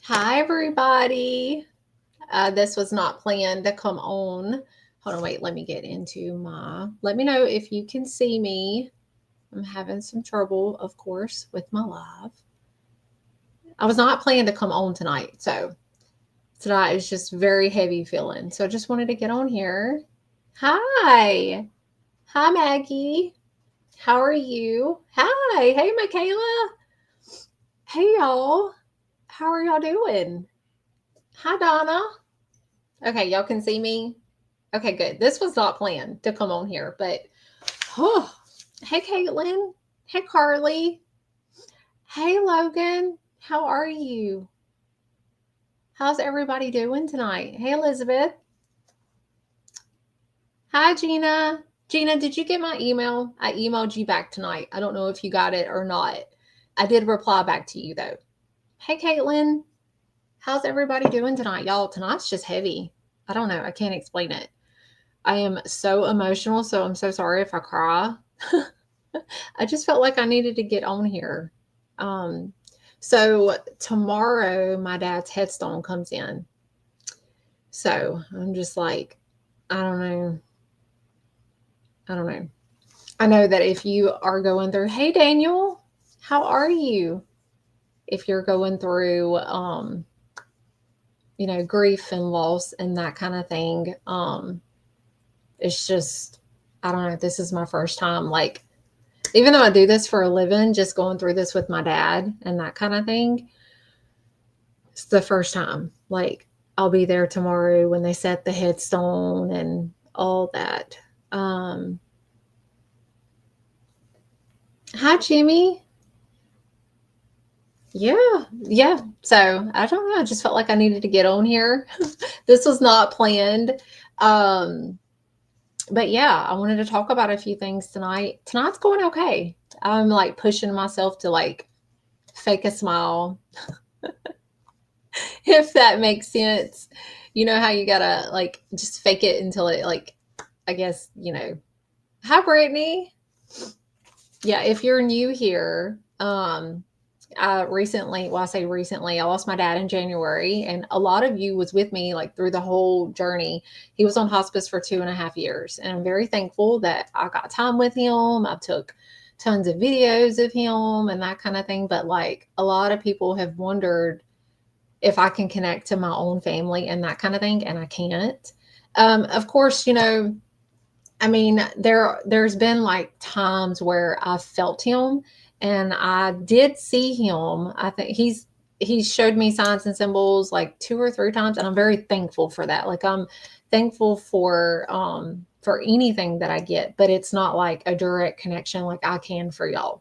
Hi, everybody. This was not planned to come on. Hold on, wait. Let me get into Let me know if you can see me. I'm having some trouble, of course, with my live. I was not planning to come on tonight, so tonight is just very heavy feeling. So I just wanted to get on here. Hi. Hi, Maggie. How are you? Hi. Hey, Michaela. Hey, y'all. How are y'all doing? Hi, Donna. Okay, y'all can see me. Okay, good. This was not planned to come on here, but oh, hey, Caitlin. Hey, Carly. Hey, Logan. How are you? How's everybody doing tonight? Hey, Elizabeth. Hi, Gina. Gina, did you get my email? I emailed you back tonight. I don't know if you got it or not. I did reply back to you though. Hey, Caitlin. How's everybody doing tonight? Y'all, tonight's just heavy. I don't know. I can't explain it. I am so emotional, so I'm so sorry if I cry. I just felt like I needed to get on here. Um, so tomorrow my dad's headstone comes in. So I'm just like, I don't know. I don't know. I know that if you are going through, hey Daniel, how are you? If you're going through, grief and loss and that kind of thing, it's just, I don't know. This is my first time, like, even though I do this for a living, just going through this with my dad and that kind of thing, it's the first time. Like, I'll be there tomorrow when they set the headstone and all that. Um, Hi, Jimmy. Yeah, yeah. So I don't know. I just felt like I needed to get on here. This was not planned. Um, but yeah, I wanted to talk about a few things tonight. Tonight's going okay. I'm like pushing myself to like fake a smile, if that makes sense. You know how you gotta like just fake it until it like, I guess, Hi, Brittany. Yeah, if you're new here, I recently, well, I say recently, I lost my dad in January, and a lot of you was with me like through the whole journey. He was on hospice for 2.5 years, and I'm very thankful that I got time with him. I took tons of videos of him and that kind of thing. But like a lot of people have wondered if I can connect to my own family and that kind of thing, and I can't. Of course, I mean, there's been like times where I felt him and I did see him. I think he's showed me signs and symbols like two or three times, and I'm very thankful for that. Like I'm thankful for anything that I get, but it's not like a direct connection like I can for y'all.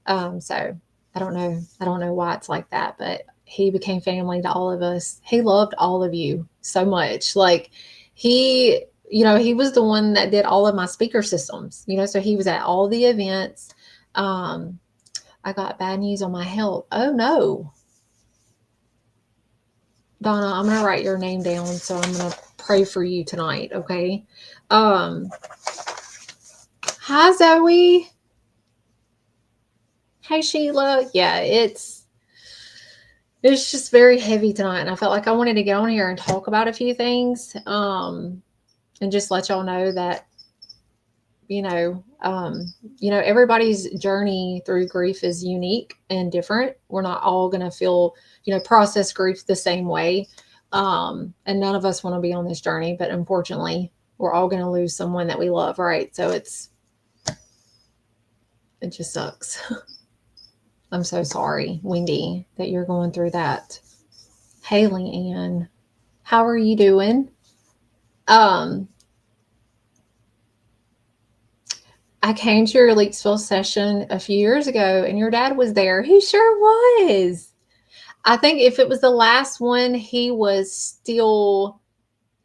So I don't know why it's like that, but he became family to all of us. He loved all of you so much. Like he was the one that did all of my speaker systems, so he was at all the events. Um, I got bad news on my health. Oh no. Donna, I'm gonna write your name down, so I'm gonna pray for you tonight, okay? Um, Hi Zoe. Hey Sheila. Yeah, it's just very heavy tonight, and I felt like I wanted to get on here and talk about a few things, and just let y'all know that everybody's journey through grief is unique and different. We're not all going to feel, process grief the same way, and none of us want to be on this journey. But unfortunately, we're all going to lose someone that we love, right? So it just sucks. I'm so sorry, Wendy, that you're going through that. Haley Ann, how are you doing? Um, I came to your Leaksville session a few years ago and your dad was there. He sure was. I think if it was the last one, I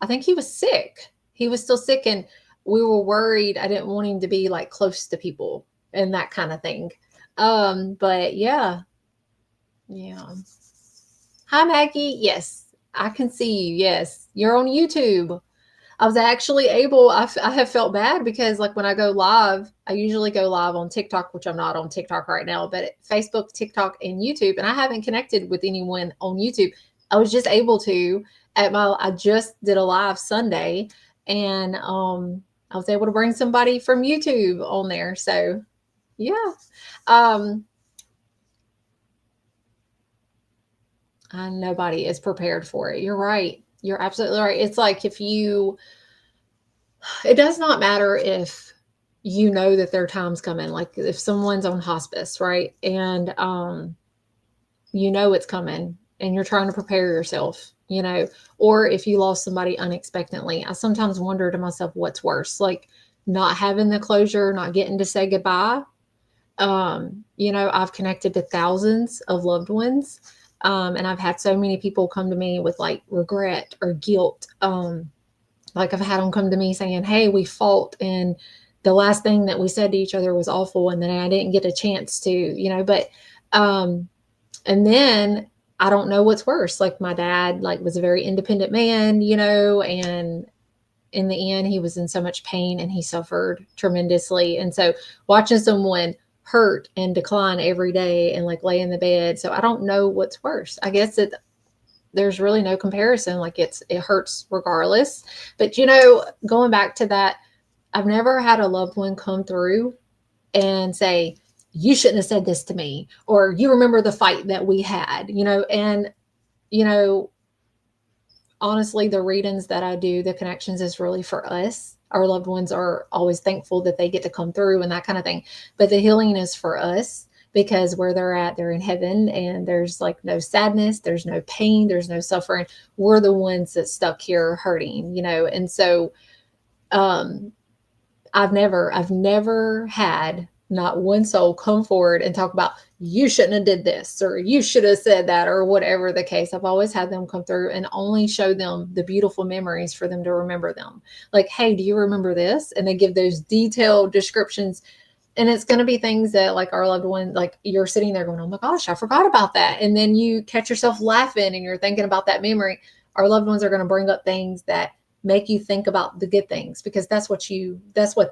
think he was sick. He was still sick and we were worried. I didn't want him to be like close to people and that kind of thing. But yeah, yeah. Hi, Maggie. Yes, I can see you. Yes, you're on YouTube. I was actually able, I have felt bad because like when I go live, I usually go live on TikTok, which I'm not on TikTok right now, but Facebook, TikTok, and YouTube. And I haven't connected with anyone on YouTube. I was just able to I just did a live Sunday, and I was able to bring somebody from YouTube on there. So yeah. Um, nobody is prepared for it. You're right. You're absolutely right. It's like it does not matter if you know that their time's coming. Like if someone's on hospice, right? And you know it's coming and you're trying to prepare yourself, or if you lost somebody unexpectedly. I sometimes wonder to myself what's worse, like not having the closure, not getting to say goodbye. I've connected to thousands of loved ones. And I've had so many people come to me with like regret or guilt. Like I've had them come to me saying, "Hey, we fought and the last thing that we said to each other was awful, and then I didn't get a chance to, but and then I don't know what's worse. Like my dad like was a very independent man, and in the end he was in so much pain and he suffered tremendously. And so watching someone hurt and decline every day and like lay in the bed. So I don't know what's worse. I guess there's really no comparison. Like it hurts regardless. But going back to that, I've never had a loved one come through and say, "You shouldn't have said this to me," or "You remember the fight that we had," and you know, honestly, the readings that I do, the connections is really for us. Our loved ones are always thankful that they get to come through and that kind of thing. But the healing is for us because where they're at, they're in heaven and there's like no sadness, there's no pain, there's no suffering. We're the ones that stuck here hurting, And so um I've never had not one soul come forward and talk about, "You shouldn't have did this," or "You should have said that," or whatever the case. I've always had them come through and only show them the beautiful memories for them to remember them. Like, "Hey, do you remember this?" And they give those detailed descriptions. And it's going to be things that like our loved one, like you're sitting there going, "Oh my gosh, I forgot about that." And then you catch yourself laughing and you're thinking about that memory. Our loved ones are going to bring up things that make you think about the good things because that's what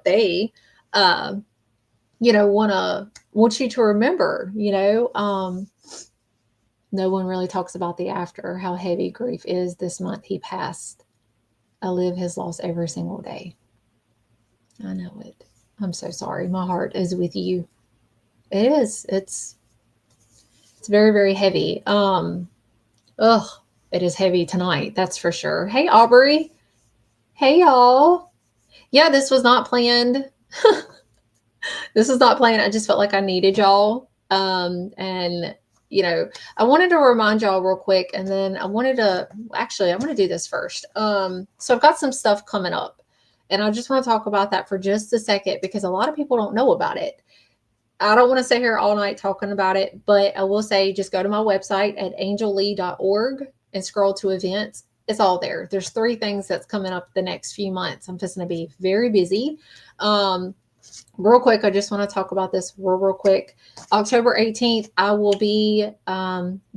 they, uh, want you to remember, no one really talks about the after, how heavy grief is. This month he passed. I live his loss every single day. I know it. I'm so sorry. My heart is with you. It is. It's very, very heavy. Ugh, it is heavy tonight. That's for sure. Hey, Aubrey. Hey, y'all. Yeah, this was not planned. This is not planned. I just felt like I needed y'all. And I wanted to remind y'all real quick, and then I'm going to do this first. So I've got some stuff coming up, and I just want to talk about that for just a second because a lot of people don't know about it. I don't want to sit here all night talking about it, but I will say just go to my website at angellee.org and scroll to events. It's all there. There's 3 things that's coming up the next few months. I'm just going to be very busy. Real quick, I just want to talk about this real quick. October 18th, I will be at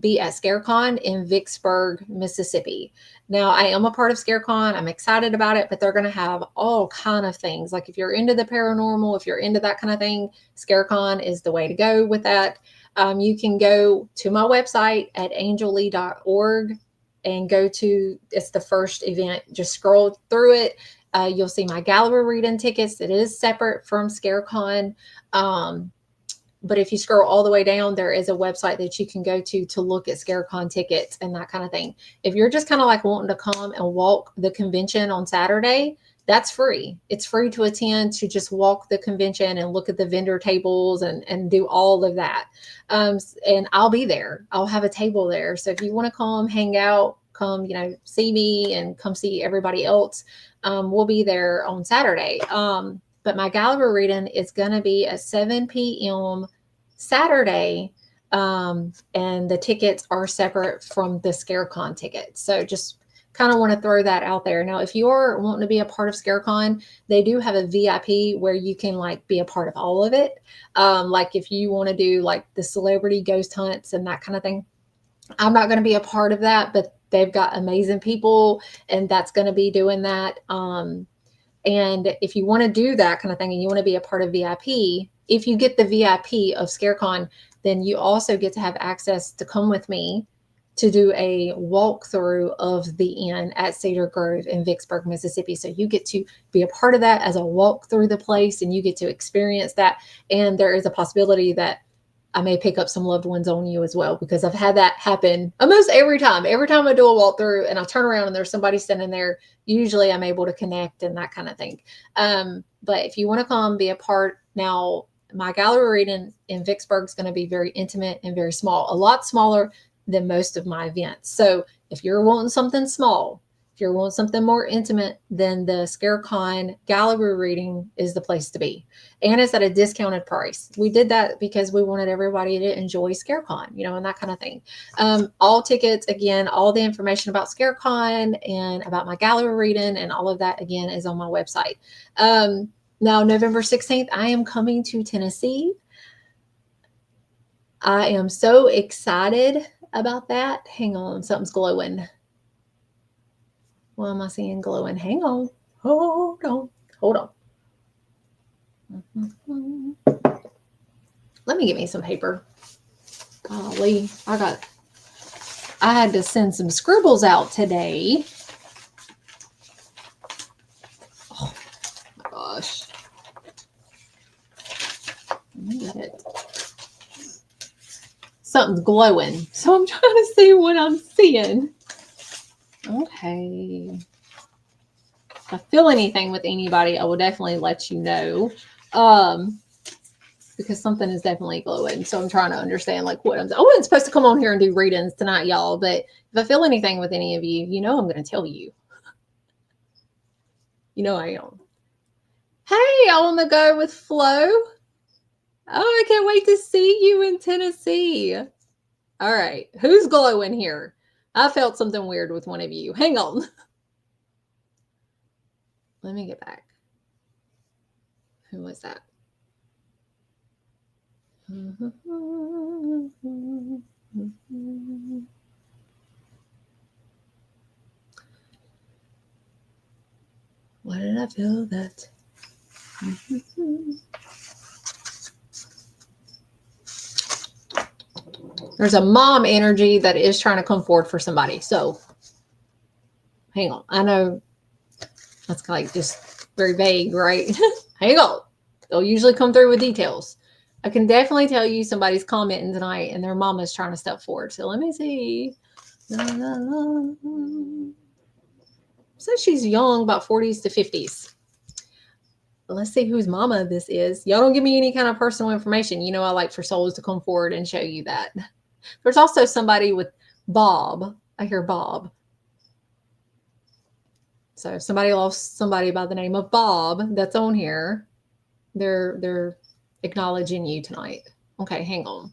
ScareCon in Vicksburg, Mississippi. Now, I am a part of ScareCon. I'm excited about it, but they're going to have all kind of things. Like if you're into the paranormal, if you're into that kind of thing, ScareCon is the way to go with that. You can go to my website at angellee.org and it's the first event. Just scroll through it. You'll see my gallery reading tickets. It is separate from ScareCon. But if you scroll all the way down, there is a website that you can go to look at ScareCon tickets and that kind of thing. If you're just kind of like wanting to come and walk the convention on Saturday, that's free. It's free to attend, to just walk the convention and look at the vendor tables and do all of that. And I'll be there. I'll have a table there. So if you want to come hang out, come, see me and come see everybody else, we'll be there on Saturday. But my gallery reading is going to be at 7 p.m. Saturday. And the tickets are separate from the ScareCon tickets. So just kind of want to throw that out there. Now, if you're wanting to be a part of ScareCon, they do have a VIP where you can like be a part of all of it. Like if you want to do like the celebrity ghost hunts and that kind of thing, I'm not going to be a part of that, but they've got amazing people, and that's going to be doing that. And if you want to do that kind of thing and you want to be a part of VIP, if you get the VIP of ScareCon, then you also get to have access to come with me to do a walkthrough of the inn at Cedar Grove in Vicksburg, Mississippi. So you get to be a part of that as a walk through the place, and you get to experience that. And there is a possibility that I may pick up some loved ones on you as well, because I've had that happen almost every time. Every time I do a walkthrough and I turn around and there's somebody standing there, usually I'm able to connect and that kind of thing. But if you want to come be a part, now my gallery reading in Vicksburg is going to be very intimate and very small, a lot smaller than most of my events. So if you're wanting something small, if you're wanting something more intimate, then the ScareCon gallery reading is the place to be. And it's at a discounted price. We did that because we wanted everybody to enjoy ScareCon, and that kind of thing. All tickets, again, all the information about ScareCon and about my gallery reading and all of that, again, is on my website. Now, November 16th, I am coming to Tennessee. I am so excited about that. Hang on, something's glowing. Why am I seeing glowing? Hang on. Hold on. Let me get me some paper. Golly, I had to send some scribbles out today. Oh my gosh. Let me get it. Something's glowing, so I'm trying to see what I'm seeing. Okay. If I feel anything with anybody, I will definitely let you know. Because something is definitely glowing. So I'm trying to understand like what I wasn't supposed to come on here and do readings tonight, y'all. But if I feel anything with any of you, I'm going to tell you. I am. Hey, on the go with Flo. Oh, I can't wait to see you in Tennessee. All right. Who's glowing here? I felt something weird with one of you. Hang on. Let me get back. Who was that? Why did I feel that? There's a mom energy that is trying to come forward for somebody. So hang on. I know that's kind of like just very vague, right? Hang on. They'll usually come through with details. I can definitely tell you somebody's commenting tonight and their mama's trying to step forward. So let me see. So she's young, about 40s to 50s. Let's see whose mama this is. Y'all don't give me any kind of personal information. I like for souls to come forward and show you that. There's also somebody with Bob. I hear Bob. So if somebody lost somebody by the name of Bob that's on here, they're acknowledging you tonight. Okay, hang on.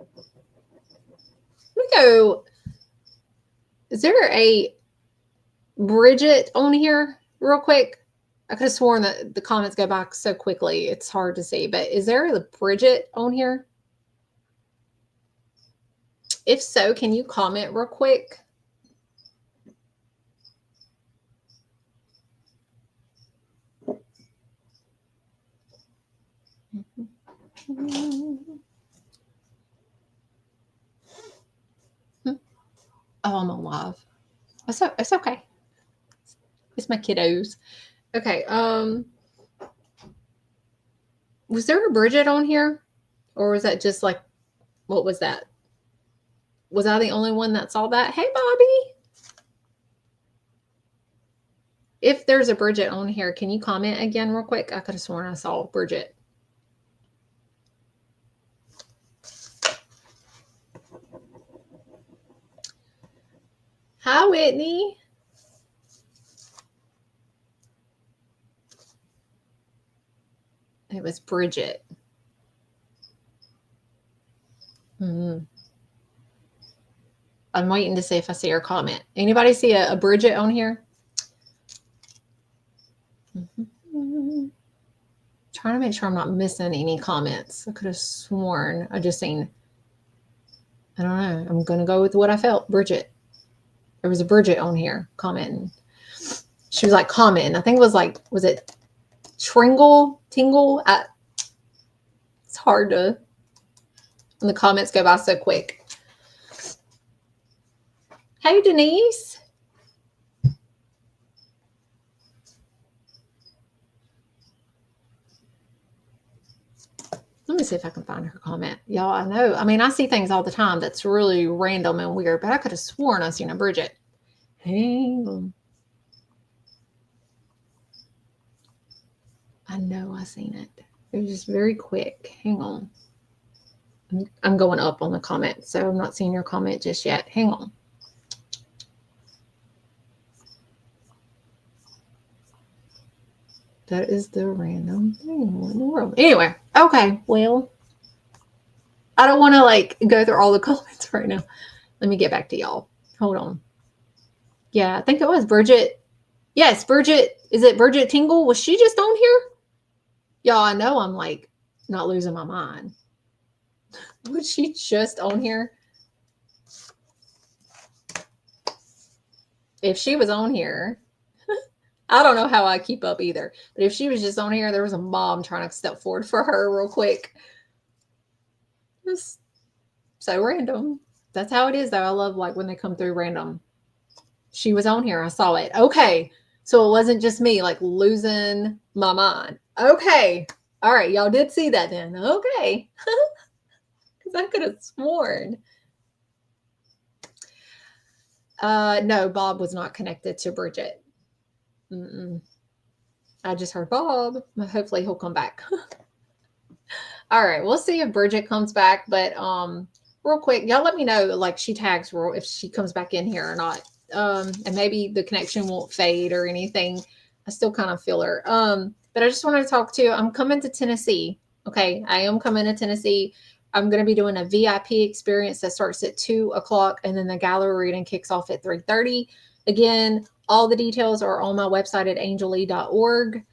Let me go. Is there a Bridget on here real quick? I could have sworn that the comments go back so quickly. It's hard to see, but is there a Bridget on here? If so, can you comment real quick? Oh, I'm on live. It's okay. It's my kiddos. Okay. Was there a Bridget on here? Or was that just like, what was that? Was I the only one that saw that? Hey, Bobby. If there's a Bridget on here, can you comment again real quick? I could have sworn I saw Bridget. Hi, Whitney. It was Bridget. I'm waiting to see if I see her comment. Anybody see a Bridget on here? Trying to make sure I'm not missing any comments. I could have sworn I just seen I don't know. I'm going to go with what I felt. Bridget. There was a Bridget on here commenting. She was like commenting. I think it was like, was it Tingle? It's hard to, and the comments go by so quick. Hey, Denise. Let me see if I can find her comment. Y'all, I know. I mean, I see things all the time that's really random and weird, but I could have sworn I seen a Bridget. Hang on. I know I seen it. It was just very quick. Hang on. I'm going up on the comment, so I'm not seeing your comment just yet. Hang on. That is the random thing. What in the world? Anyway, okay. Well, I don't want to like go through all the comments right now. Let me get back to y'all. Hold on. Yeah, I think it was Bridget. Yes, Bridget. Is it Bridget Tingle? Was she just on here? Y'all, I know I'm like not losing my mind. Was she just on here? If she was on here, I don't know how I keep up either. But if she was just on here, there was a mom trying to step forward for her real quick. It's so random. That's how it is, though. I love like when they come through random. She was on here. I saw it. Okay. So it wasn't just me like losing my mind. Okay. All right. Y'all did see that then. Okay. Because I could have sworn. No, Bob was not connected to Bridget. Mm-mm. I just heard Bob. Hopefully he'll come back. All right. We'll see if Bridget comes back. But real quick, y'all let me know like she tags if she comes back in here or not. And maybe the connection won't fade or anything. I still kind of feel her. But I just wanted to talk to you. I'm coming to Tennessee. Okay. I am coming to Tennessee. I'm going to be doing a VIP experience that starts at 2:00 and then the gallery reading kicks off at 3:30. Again, all the details are on my website at angelie.org.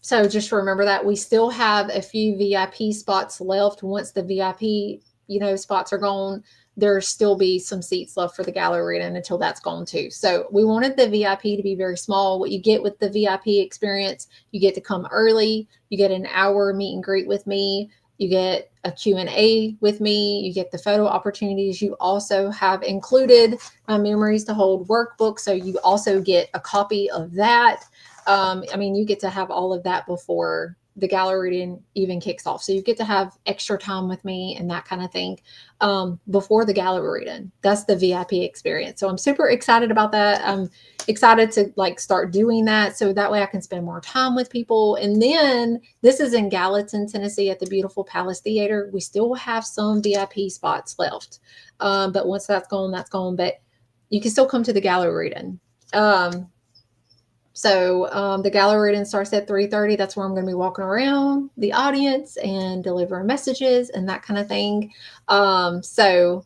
So just remember that we still have a few VIP spots left. Once the VIP, spots are gone, there'll still be some seats left for the gallery reading until that's gone too. So we wanted the VIP to be very small. What you get with the VIP experience, you get to come early. You get an hour meet and greet with me. You get a Q&A with me. You get the photo opportunities. You also have included my Memories to Hold workbook. So you also get a copy of that. You get to have all of that before the gallery reading even kicks off. So you get to have extra time with me and that kind of thing before the gallery reading. That's the VIP experience. So I'm super excited about that. I'm excited to like start doing that. So that way I can spend more time with people. And then this is in Gallatin, Tennessee at the beautiful Palace Theater. We still have some VIP spots left. But once that's gone, that's gone. But you can still come to the gallery reading. So the gallery reading starts at 3:30. That's where I'm going to be walking around the audience and delivering messages and that kind of thing. So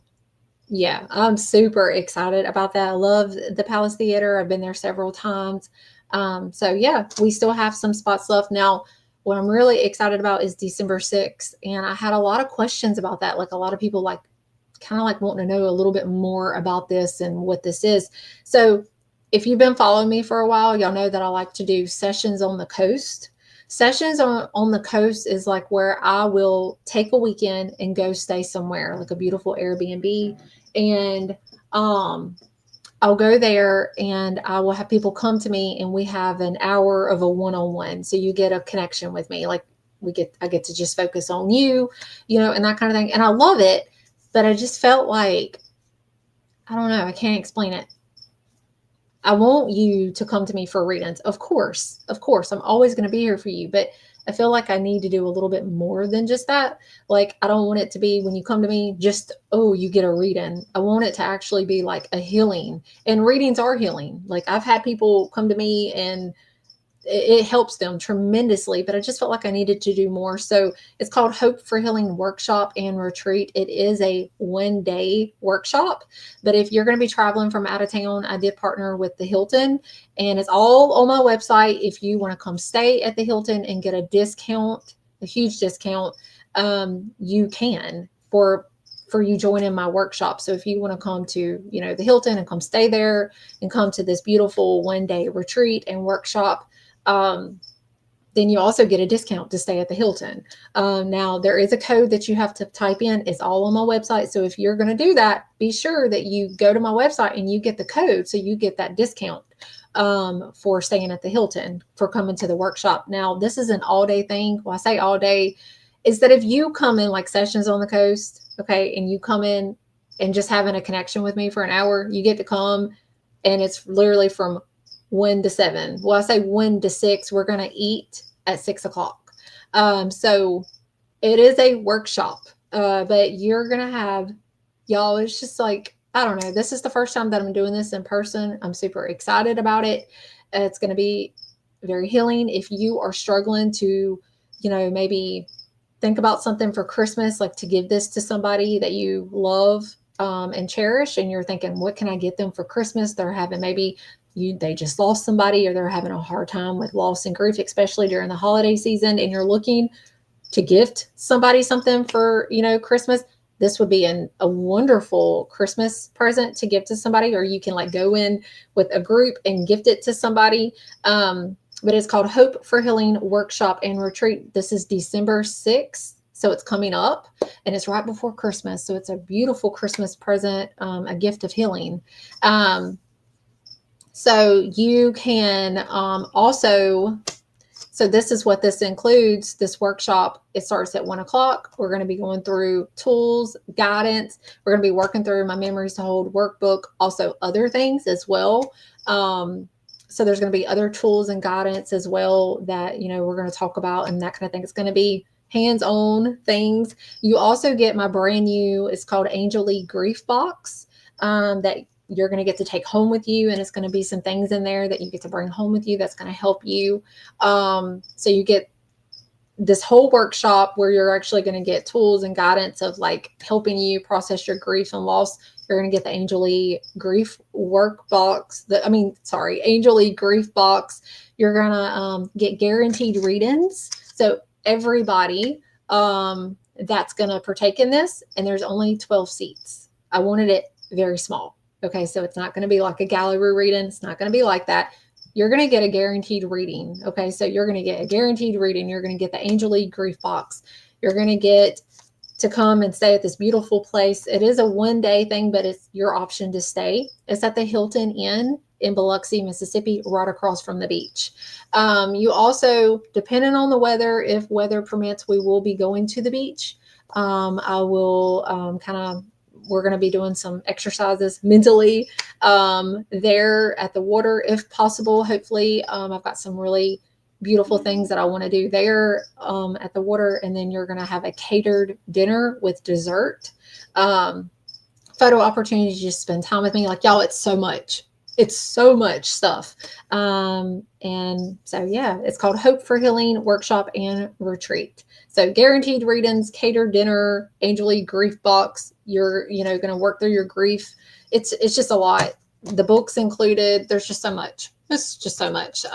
yeah, I'm super excited about that. I love the Palace Theater. I've been there several times. So yeah, we still have some spots left. Now, what I'm really excited about is December 6th. And I had a lot of questions about that. Like a lot of people kind of wanting to know a little bit more about this and what this is. So if you've been following me for a while, y'all know that I like to do sessions on the coast. Sessions on the coast is like where I will take a weekend and go stay somewhere, like a beautiful Airbnb. And I'll go there and I will have people come to me and we have an hour of a one-on-one. So you get a connection with me. Like I get to just focus on you, and that kind of thing. And I love it, but I just felt like, I don't know, I can't explain it. I want you to come to me for readings. Of course, I'm always going to be here for you, but I feel like I need to do a little bit more than just that. Like, I don't want it to be when you come to me, just, oh, you get a reading. I want it to actually be like a healing, and readings are healing. Like I've had people come to me and it helps them tremendously, but I just felt like I needed to do more. So it's called Hope for Healing Workshop and Retreat. It is a 1-day workshop, but if you're going to be traveling from out of town, I did partner with the Hilton, and it's all on my website. If you want to come stay at the Hilton and get a discount, a huge discount, you can. for you joining my workshop. So if you want to come to, the Hilton and come stay there and come to this beautiful 1-day retreat and workshop, then you also get a discount to stay at the Hilton. Now, there is a code that you have to type in. It's all on my website. So if you're going to do that, be sure that you go to my website and you get the code so you get that discount for staying at the Hilton, for coming to the workshop. Now, this is an all-day thing. Well, I say all day is that if you come in like Sessions on the Coast, okay, and you come in and just having a connection with me for an hour, you get to come, and it's literally from 1 to 7. Well, I say 1 to 6. We're going to eat at 6 o'clock. So it is a workshop, but you're going to have, y'all, it's just like, I don't know. This is the first time that I'm doing this in person. I'm super excited about it. It's going to be very healing. If you are struggling to, maybe think about something for Christmas, like to give this to somebody that you love and cherish, and you're thinking, what can I get them for Christmas? They're having they just lost somebody, or they're having a hard time with loss and grief, especially during the holiday season, and you're looking to gift somebody something for, Christmas. This would be a wonderful Christmas present to give to somebody, or you can like go in with a group and gift it to somebody. But it's called Hope for Healing Workshop and Retreat. This is December 6th. So it's coming up, and it's right before Christmas. So it's a beautiful Christmas present, a gift of healing. So you can also, so this is what this includes, this workshop. It starts at 1 o'clock. We're going to be going through tools, guidance. We're going to be working through my Memories to Hold workbook, also other things as well. So there's going to be other tools and guidance as well that, we're going to talk about and that kind of thing. It's going to be hands-on things. You also get my brand new, it's called Angel Lee Grief Box, that you're going to get to take home with you. And it's going to be some things in there that you get to bring home with you that's going to help you. So you get this whole workshop where you're actually going to get tools and guidance of like helping you process your grief and loss. You're going to get the Angel Lee Grief Workbox. Angel Lee Grief Box. You're going to get guaranteed readings. So everybody that's going to partake in this, and there's only 12 seats. I wanted it very small. Okay, so it's not going to be like a gallery reading. It's not going to be like that. You're going to get a guaranteed reading. Okay, so you're going to get a guaranteed reading. You're going to get the Angel Lee Grief Box. You're going to get to come and stay at this beautiful place. It is a 1-day thing, but it's your option to stay. It's at the Hilton Inn in Biloxi, Mississippi, right across from the beach. You also, depending on the weather, if weather permits, we will be going to the beach. I will we're going to be doing some exercises mentally there at the water, if possible. Hopefully, I've got some really beautiful things that I want to do there at the water. And then you're going to have a catered dinner with dessert, photo opportunities to just spend time with me. Like, y'all, it's so much. It's so much stuff. And so, yeah, it's called Hope for Healing Workshop and Retreat. So guaranteed readings, catered dinner, Angel Lee Grief Box. You're, going to work through your grief. It's just a lot. The books included. There's just so much. It's just so much.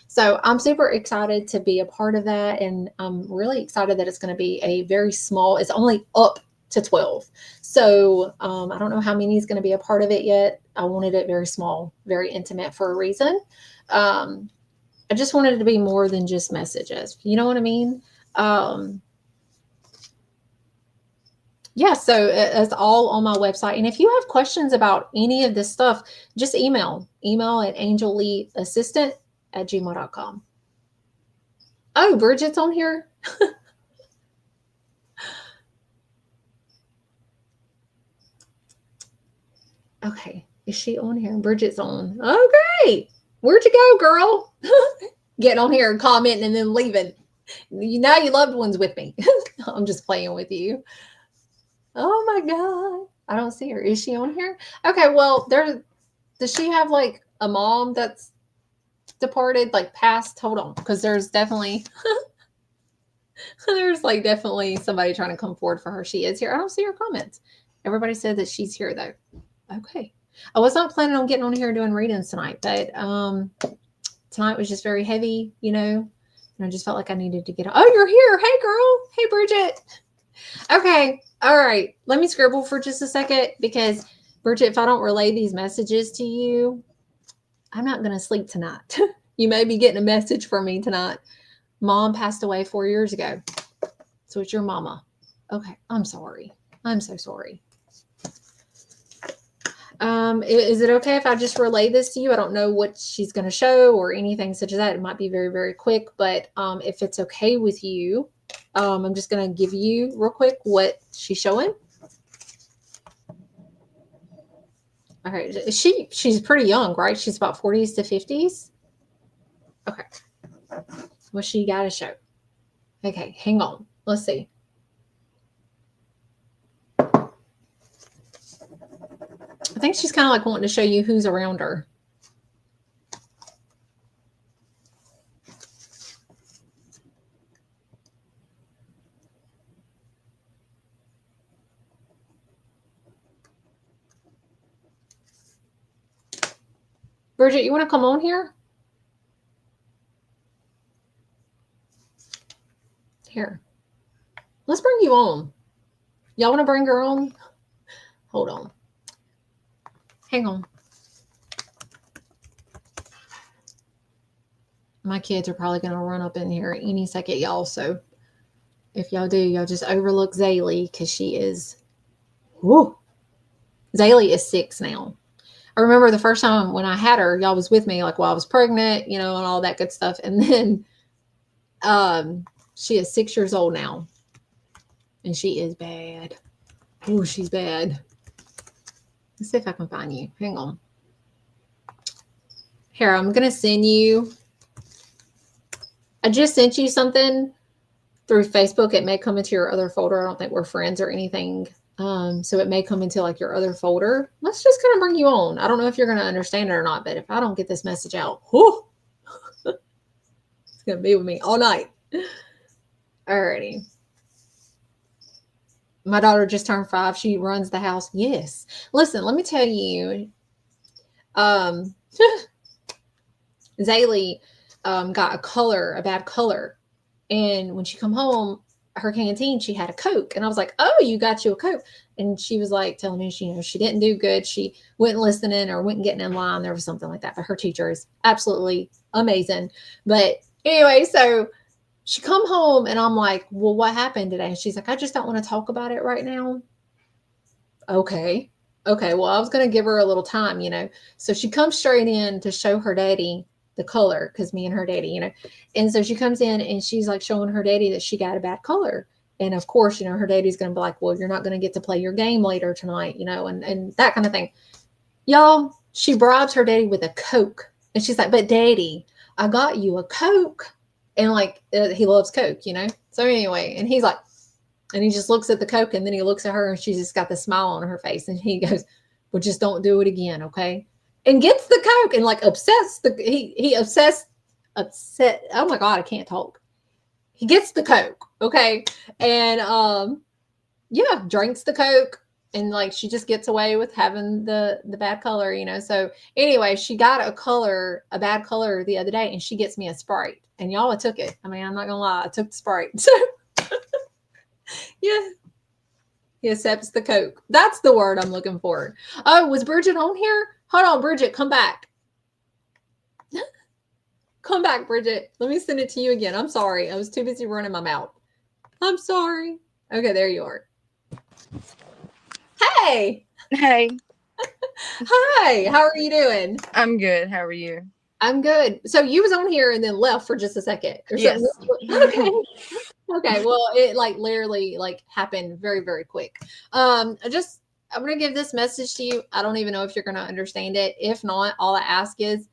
So I'm super excited to be a part of that. And I'm really excited that it's going to be a very small, it's only up to 12. So I don't know how many is going to be a part of it yet. I wanted it very small, very intimate for a reason. I just wanted it to be more than just messages. You know what I mean? Yeah, so it's all on my website. And if you have questions about any of this stuff, just email at angelleeassistant@gmail.com. Oh, Bridget's on here. Okay. Is she on here? Bridget's on. Oh, great. Where'd you go, girl? Getting on here and commenting and then leaving. Now your loved one's with me. I'm just playing with you. Oh my God. I don't see her. Is she on here? Okay, well, does she have like a mom that's departed, like passed? Hold on, because there's definitely definitely somebody trying to come forward for her. She is here. I don't see her comments. Everybody said that she's here though. Okay. I was not planning on getting on here doing readings tonight, but tonight was just very heavy, and I just felt like I needed to get on. Oh, you're here. Hey girl. Hey Bridget. Okay. All right. Let me scribble for just a second because, Bridget, if I don't relay these messages to you, I'm not going to sleep tonight. You may be getting a message from me tonight. Mom passed away 4 years ago. So it's your mama. Okay. I'm sorry. I'm so sorry. Is it okay if I just relay this to you? I don't know what she's going to show or anything such as that. It might be very, very quick, but if it's okay with you, I'm just going to give you real quick what she's showing. All right. She's pretty young, right? She's about 40s to 50s. Okay. What she got to show? Okay, hang on. Let's see. I think she's kind of like wanting to show you who's around her. Bridget, you want to come on here? Here. Let's bring you on. Y'all want to bring her on? Hold on. Hang on. My kids are probably going to run up in here any second, y'all. So if y'all do, y'all just overlook Zaylee because she is, whoo. Zaylee is 6 now. I remember the first time when I had her, y'all was with me, like while I was pregnant, and all that good stuff. And then she is 6 years old now. And she is bad. Oh, she's bad. Let's see if I can find you. Hang on. Here, I'm going to send you. I just sent you something through Facebook. It may come into your other folder. I don't think we're friends or anything. So it may come into like your other folder. Let's just kind of bring you on. I don't know if you're going to understand it or not, but if I don't get this message out, whoo, it's going to be with me all night. Alrighty. My daughter just turned 5. She runs the house. Yes. Listen, let me tell you, Zaylee got a bad color. And when she come home, her canteen, she had a Coke. And I was like, oh, you got you a Coke. And she was like telling me she didn't do good. She wasn't listening or wasn't getting in line. There was something like that. But her teacher is absolutely amazing. But anyway, so she come home and I'm like, well, what happened today? And she's like, I just don't want to talk about it right now. Okay. Well, I was going to give her a little time, So she comes straight in to show her daddy the color because me and her daddy, And so she comes in and she's like showing her daddy that she got a bad color. And of course, her daddy's going to be like, well, you're not going to get to play your game later tonight, and that kind of thing. Y'all, she bribes her daddy with a Coke. And she's like, but daddy, I got you a Coke. And like, he loves Coke, So anyway, and he's like, and he just looks at the Coke and then he looks at her and she's just got the smile on her face. And he goes, well, just don't do it again. Okay. And gets the Coke and like obsessed. He obsessed, upset. Oh my God, I can't talk. He gets the Coke. Okay. And, yeah, drinks the Coke. And like, she just gets away with having the bad color, So anyway, she got a bad color the other day and she gets me a Sprite. And y'all, I took it. I mean, I'm not going to lie. I took the Sprite. So yeah. He accepts the Coke. That's the word I'm looking for. Oh, was Bridget on here? Hold on, Bridget, come back. Come back, Bridget. Let me send it to you again. I'm sorry. I was too busy running my mouth. I'm sorry. Okay, there you are. Hey. Hey. Hi. How are you doing? I'm good. How are you? I'm good. So you was on here and then left for just a second. Yes. Okay. Okay. Well, it like literally like happened very, very quick. I'm going to give this message to you. I don't even know if you're going to understand it. If not, all I ask is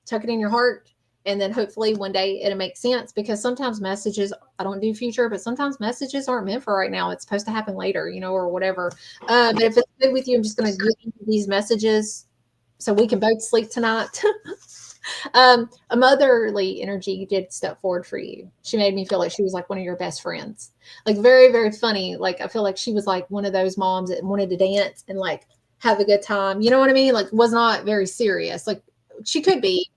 tuck it in your heart. And then hopefully one day it'll make sense because sometimes messages, I don't do future, but sometimes messages aren't meant for right now. It's supposed to happen later, or whatever. But if it's good with you, I'm just going to give you these messages so we can both sleep tonight. A motherly energy did step forward for you. She made me feel like she was like one of your best friends. Like very, very funny. Like I feel like she was like one of those moms that wanted to dance and like have a good time. You know what I mean? Like was not very serious. Like she could be,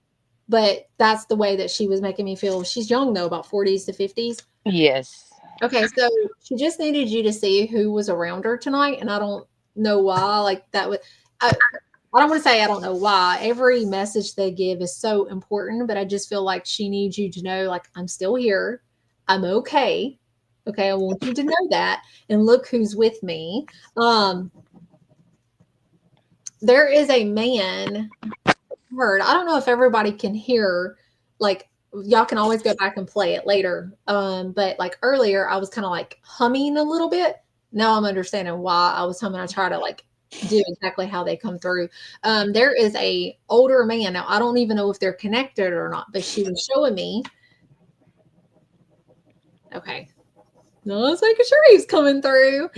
but that's the way that she was making me feel. She's young though, about 40s to 50s. Yes. Okay, so she just needed you to see who was around her tonight, and I don't know why. Like that would, I don't want to say I don't know why. Every message they give is so important, but I just feel like she needs you to know, like, I'm still here. I'm okay. Okay, I want you to know that. And look who's with me. Um, there is a man heard. I don't know if everybody can hear, like, y'all can always go back and play it later. But like earlier, I was kind of like humming a little bit. Now I'm understanding why I was humming. I try to like do exactly how they come through. There is a older man. Now I don't even know if they're connected or not, but she was showing me. Okay. No, I was making sure he's coming through.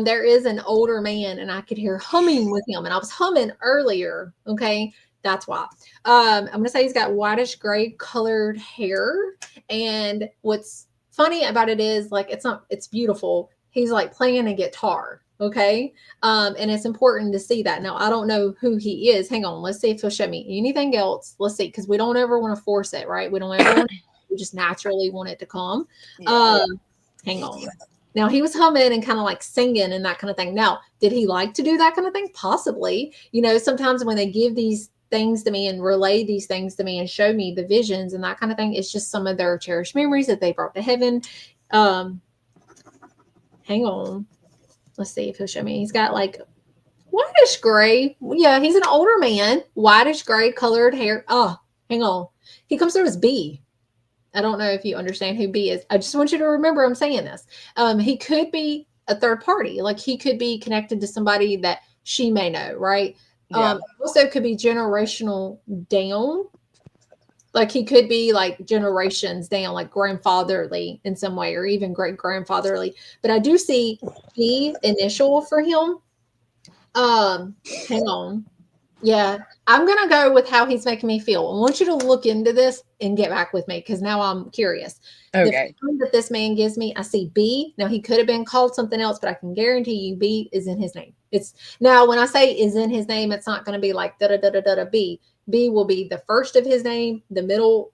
There is an older man, and I could hear humming with him, and I was humming earlier. Okay, that's why. I'm gonna say he's got whitish gray colored hair, and what's funny about it is like it's not. It's beautiful. He's like playing a guitar. Okay, and it's important to see that. Now I don't know who he is. Hang on, let's see if he'll show me anything else. Let's see, because we don't ever want to force it, right? We don't ever. We just naturally want it to come. Yeah. Hang on. Now he was humming and kind of like singing and that kind of thing. Now, did he like to do that kind of thing? Possibly. You know, sometimes when they give these things to me and relay these things to me and show me the visions and that kind of thing, it's just some of their cherished memories that they brought to heaven. Um, hang on. Let's see if he'll show me. He's got like whitish gray. Yeah, he's an older man, whitish gray colored hair. Oh, hang on. He comes through as B. I don't know if you understand who B is. I just want you to remember I'm saying this. He could be a third party, like he could be connected to somebody that she may know, right? Yeah. Also could be generational down. Like he could be like generations down, like grandfatherly in some way, or even great grandfatherly. But I do see B initial for him. Hang on. Yeah, I'm gonna go with how he's making me feel. I want you to look into this and get back with me because now I'm curious. The Okay. feeling that this man gives me, I see B. Now he could have been called something else, but I can guarantee you B is in his name. It's now when I say is in his name, it's not going to be like da da da da da da B. B will be the first of his name, the middle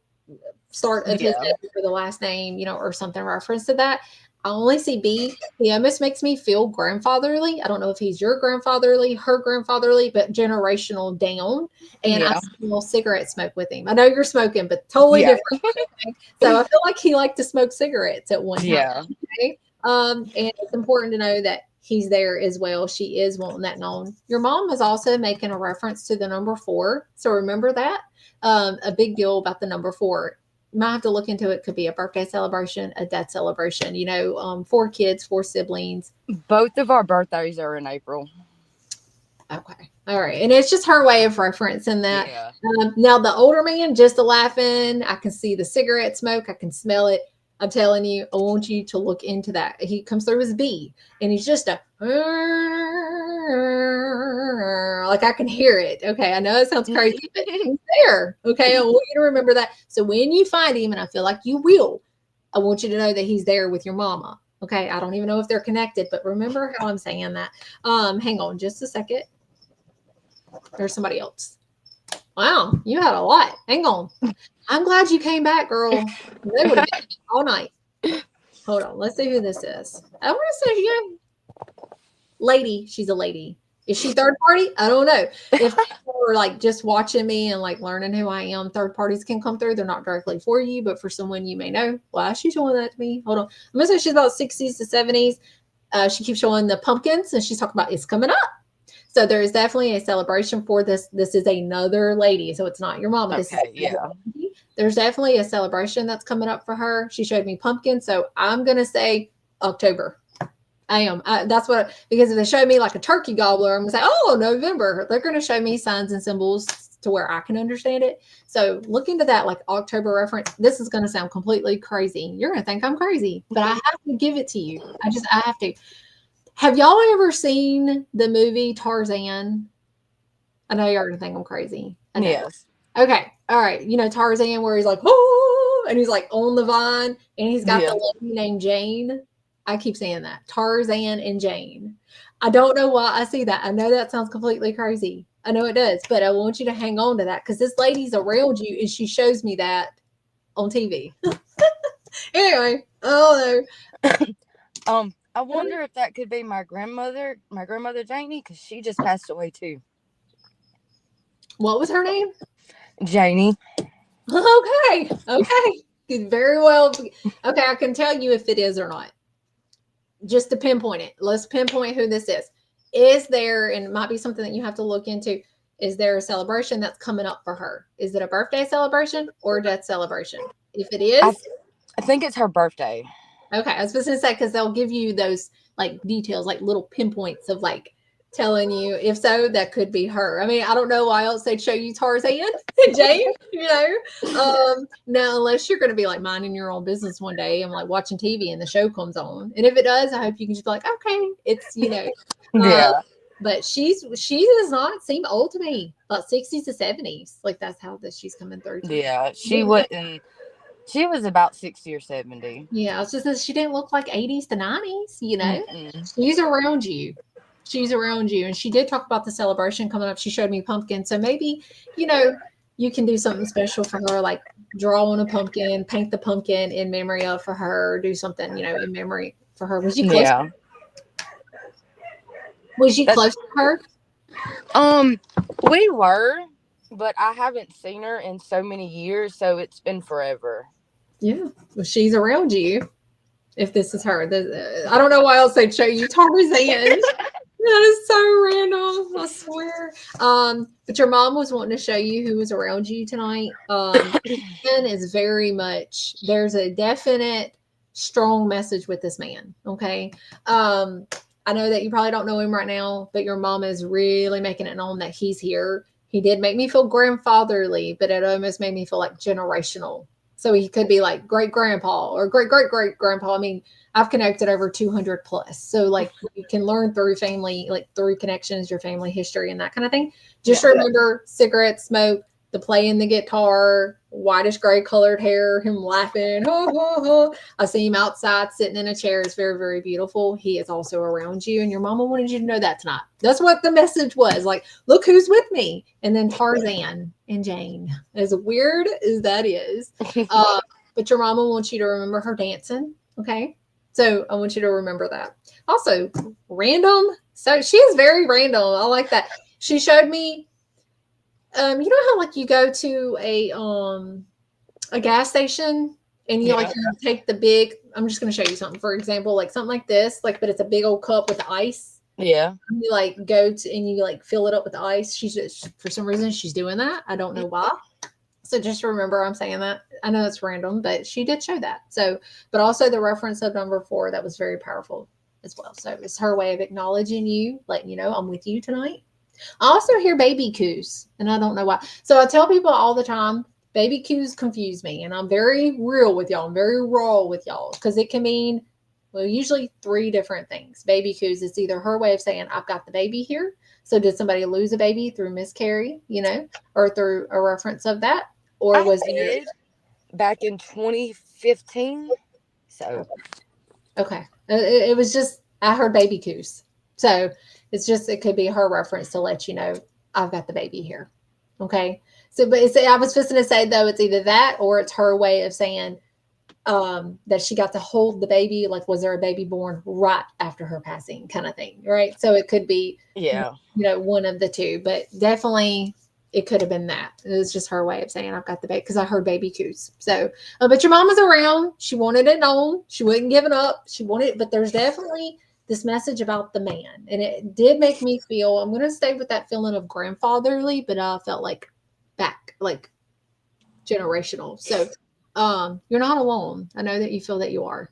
start of his Yeah. name for the last name, you know, or something reference to that. I only see B. He almost makes me feel grandfatherly. I don't know if he's your grandfatherly, her grandfatherly, but generational down. And I Yeah. smell cigarette smoke with him. I know you're smoking, but totally Yeah. different. Okay? So I feel like he liked to smoke cigarettes at one time. Yeah. Okay. And it's important to know that he's there as well. She is wanting that known. Your mom is also making a reference to the number 4. So remember that. A big deal about the number 4. You might have to look into it. Could be a birthday celebration, a death celebration. You know, 4 kids, 4 siblings. Both of our birthdays are in April. Okay, all right, and it's just her way of referencing that. Yeah. Now the older man just laughing. I can see the cigarette smoke. I can smell it. I'm telling you, I want you to look into that. He comes through as B, and he's just a like I can hear it. Okay, I know it sounds crazy, but he's there. Okay, I want you to remember that. So when you find him, and I feel like you will, I want you to know that he's there with your mama. Okay, I don't even know if they're connected, but remember how I'm saying that. Hang on just a second. There's somebody else. Wow, you had a lot. Hang on. I'm glad you came back, girl. They would have been all night. Hold on. Let's see who this is. I want to say, yeah, lady. She's a lady. Is she third party? I don't know. If people are like just watching me and like learning who I am, third parties can come through. They're not directly for you, but for someone you may know. Why is she showing that to me? Hold on. I'm gonna say she's about 60s to 70s. She keeps showing the pumpkins and she's talking about it's coming up. So there is definitely a celebration for this. This is another lady, so it's not your mom. This is Okay. Yeah. there's definitely a celebration that's coming up for her. She showed me pumpkin, so I'm gonna say October. I am. That's what because if they show me like a turkey gobbler, I'm gonna say, oh, November. They're gonna show me signs and symbols to where I can understand it. So look into that like October reference. This is gonna sound completely crazy. You're gonna think I'm crazy, but I have to give it to you. I have to. Have y'all ever seen the movie Tarzan? I know you're gonna think I'm crazy. I know. Yes. Okay. All right. You know Tarzan where he's like, oh, and he's like on the vine and he's got Yeah. the lady named Jane. I keep saying that. Tarzan and Jane. I don't know why I see that. I know that sounds completely crazy. I know it does, but I want you to hang on to that because this lady's around you and she shows me that on TV. Anyway, Oh, I wonder if that could be my grandmother Janie, because she just passed away too. what was her name? Janie. Okay. Okay. Could very well. Okay, I can tell you if it is or not. Just to pinpoint it. Let's pinpoint who this is. Is there, and it might be something that you have to look into, is there a celebration that's coming up for her? Is it a birthday celebration or a death celebration? If it I, is, I think it's her birthday. okay, I was supposed to say because they'll give you those like details, like little pinpoints of like telling you. If so, that could be her. I mean, I don't know why else they'd show you Tarzan and Jane, you know. Now unless you're going to be like minding your own business one day and like watching TV and the show comes on, and if it does, I hope you can just be like, okay, it's uh, Yeah. but she does not seem old to me, about 60s to 70s. Like that's how this she's coming through. Yeah. She wouldn't. She was about 60 or 70. Yeah, I was just saying she didn't look like 80s to 90s, you know. Mm-mm. She's around you. She's around you. And she did talk about the celebration coming up. She showed me pumpkin. So maybe, you know, you can do something special for her, like draw on a pumpkin, paint the pumpkin in memory of for her, do something, in memory for her. Was you close? Yeah. Was you That's close to her? we were, but I haven't seen her in so many years, so it's been forever. Yeah. Well, she's around you. If this is her, I don't know why else they'd show you Tarzan. That is so random, I swear. But your mom was wanting to show you who was around you tonight. Man is very much, there's a definite strong message with this man. Okay. I know that you probably don't know him right now, but your mom is really making it known that he's here. He did make me feel grandfatherly, but it almost made me feel like generational. So he could be like great grandpa or great great great grandpa. I mean, I've connected over 200 plus. So like you can learn through family, like through connections, your family history and that kind of thing. Just remember cigarette smoke, the playing the guitar, whitish gray colored hair, him laughing. Ho, ho, ho. I see him outside sitting in a chair. It's very, very beautiful. He is also around you. And your mama wanted you to know that tonight. That's what the message was. Like, look who's with me. And then Tarzan and Jane. As weird as that is. But your mama wants you to remember her dancing. Okay. So I want you to remember that. Also, random. So she is very random. I like that. She showed me, you know how like you go to a gas station and you like you take the big, I'm just gonna show you something. For example, like something like this, like but it's a big old cup with ice. Yeah. And you like go to and you like fill it up with ice. She's just for some reason she's doing that. I don't know why. So just remember I'm saying that. I know it's random, but she did show that. So, but also the reference of number 4, that was very powerful as well. So it's her way of acknowledging you, letting you know I'm with you tonight. I also hear baby coos, and I don't know why. So I tell people all the time, baby coos confuse me, and I'm very real with y'all. I'm very raw with y'all because it can mean, well, usually 3 different things. Baby coos is either her way of saying, I've got the baby here. So did somebody lose a baby through miscarry, or through a reference of that? Or was it back in 2015? So okay. It was just, I heard baby coos. So it's just, it could be her reference to let you know, I've got the baby here. Okay. So, but I was just going to say, though, it's either that or it's her way of saying that she got to hold the baby. Like, was there a baby born right after her passing kind of thing? Right. So it could be, one of the 2, but definitely it could have been that. It was just her way of saying, I've got the baby, because I heard baby coos. So, but your mom was around. She wanted it known. She wasn't giving up. She wanted, but there's definitely this message about the man. And it did make me feel, I'm going to stay with that feeling of grandfatherly, but I felt like back, like generational. So, you're not alone. I know that you feel that you are.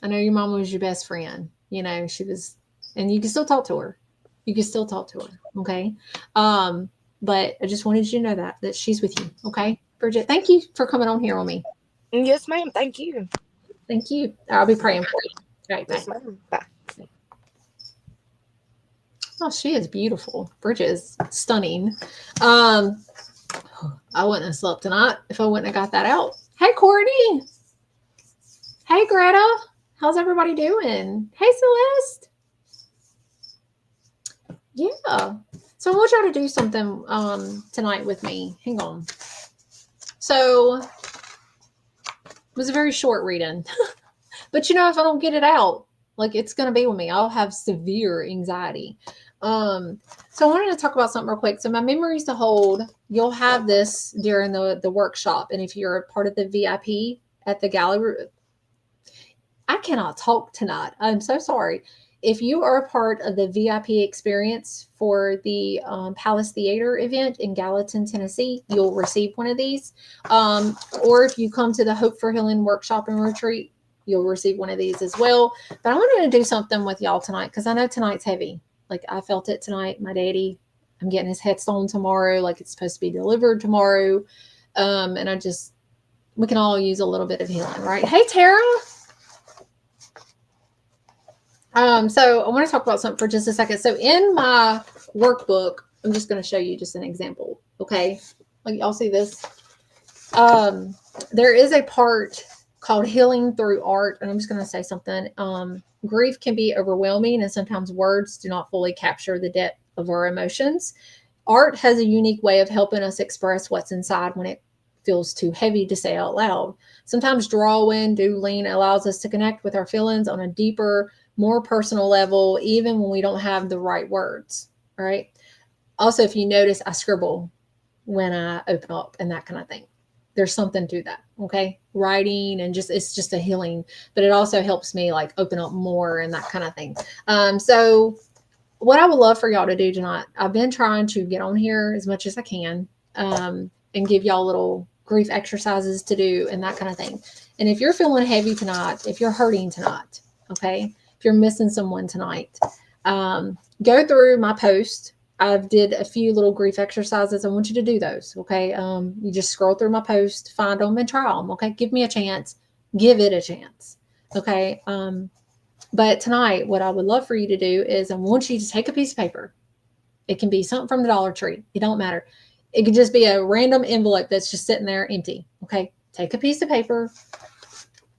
I know your mama was your best friend. She was, and you can still talk to her. You can still talk to her. Okay. But I just wanted you to know that she's with you. Okay. Bridget, thank you for coming on here on me. Yes, ma'am. Thank you. Thank you. I'll be praying for you. All right. Bye. Yes, ma'am. Bye. Oh, she is beautiful. Bridget is stunning. I wouldn't have slept tonight if I wouldn't have got that out. Hey, Courtney. Hey, Greta. How's everybody doing? Hey, Celeste. Yeah. So I want y'all to do something tonight with me. Hang on. So it was a very short reading. But you know, if I don't get it out, like it's going to be with me. I'll have severe anxiety. So I wanted to talk about something real quick. So my memories to hold, you'll have this during the workshop. And if you're a part of the VIP at the gallery, I cannot talk tonight. I'm so sorry. If you are a part of the VIP experience for the Palace Theater event in Gallatin, Tennessee, you'll receive one of these. Or if you come to the Hope for Healing workshop and retreat, you'll receive one of these as well. But I wanted to do something with y'all tonight because I know tonight's heavy. Like I felt it tonight. My daddy, I'm getting his headstone tomorrow. Like it's supposed to be delivered tomorrow. And we can all use a little bit of healing, right? Hey, Tara. So I want to talk about something for just a second. So in my workbook, I'm just going to show you just an example. Okay. Like y'all see this? There is a part called healing through art. And I'm just going to say something. Grief can be overwhelming and sometimes words do not fully capture the depth of our emotions. Art has a unique way of helping us express what's inside when it feels too heavy to say out loud. Sometimes drawing, doodling allows us to connect with our feelings on a deeper, more personal level, even when we don't have the right words. All right. Also, if you notice, I scribble when I open up and that kind of thing. There's something to that. Okay. Writing and it's just a healing, but it also helps me like open up more and that kind of thing. So what I would love for y'all to do tonight, I've been trying to get on here as much as I can, and give y'all little grief exercises to do and that kind of thing. And if you're feeling heavy tonight, if you're hurting tonight, okay, if you're missing someone tonight, go through my post. I've did a few little grief exercises. I want you to do those. Okay. You just scroll through my post, find them and try them. Okay. Give me a chance. Give it a chance. Okay. But tonight, what I would love for you to do is I want you to take a piece of paper. It can be something from the Dollar Tree. It don't matter. It could just be a random envelope that's just sitting there empty. Okay. Take a piece of paper.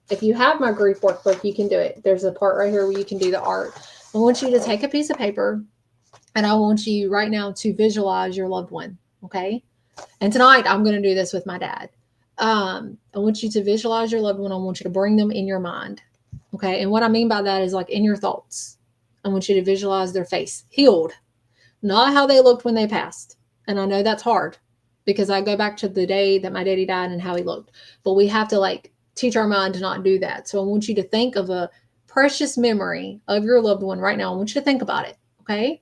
If you have my grief workbook, you can do it. There's a part right here where you can do the art. I want you to take a piece of paper and I want you right now to visualize your loved one. Okay. And tonight I'm going to do this with my dad. I want you to visualize your loved one. I want you to bring them in your mind. Okay. And what I mean by that is like in your thoughts. I want you to visualize their face healed, not how they looked when they passed. And I know that's hard because I go back to the day that my daddy died and how he looked, but we have to like teach our mind to not do that. So I want you to think of a precious memory of your loved one right now. I want you to think about it. Okay.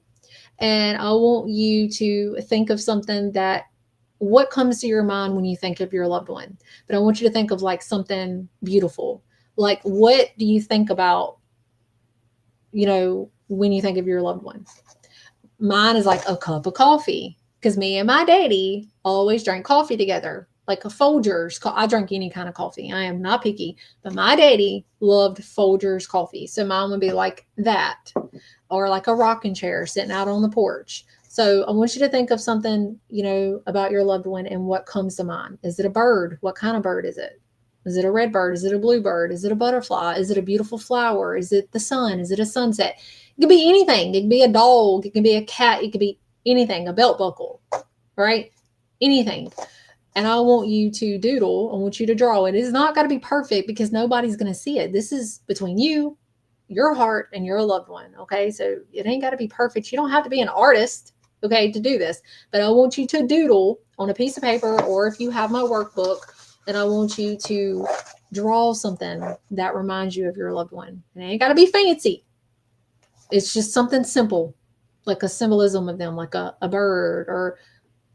And I want you to think of something that what comes to your mind when you think of your loved one. But I want you to think of like something beautiful. Like what do you think about, when you think of your loved one? Mine is like a cup of coffee because me and my daddy always drank coffee together. Like a Folgers. I drink any kind of coffee. I am not picky, but my daddy loved Folgers coffee. So mine would be like that, or like a rocking chair sitting out on the porch. So I want you to think of something, about your loved one and what comes to mind. Is it a bird? What kind of bird is it? Is it a red bird? Is it a blue bird? Is it a butterfly? Is it a beautiful flower? Is it the sun? Is it a sunset? It could be anything. It could be a dog. It can be a cat. It could be anything, a belt buckle, right? Anything. And I want you to doodle. I want you to draw it. It's not got to be perfect because nobody's going to see it. This is between you, your heart, and your loved one. Okay. So it ain't got to be perfect. You don't have to be an artist, okay, to do this. But I want you to doodle on a piece of paper, or if you have my workbook, and I want you to draw something that reminds you of your loved one. And it ain't got to be fancy. It's just something simple, like a symbolism of them, like a bird or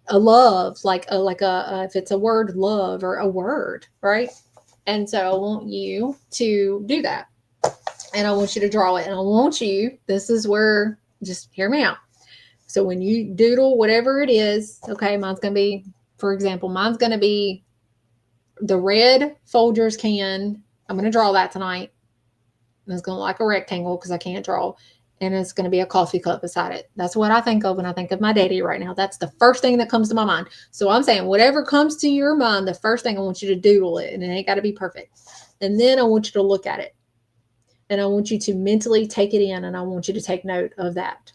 a love, if it's a word, love, or a word, right? And so I want you to do that. And I want you to draw it. And I want you, this is where, just hear me out. So when you doodle whatever it is, okay, mine's going to be, for example, the red Folgers can. I'm going to draw that tonight. And it's going to look like a rectangle because I can't draw. And it's going to be a coffee cup beside it. That's what I think of when I think of my daddy right now. That's the first thing that comes to my mind. So I'm saying whatever comes to your mind, the first thing I want you to doodle it. And it ain't got to be perfect. And then I want you to look at it. And I want you to mentally take it in. And I want you to take note of that.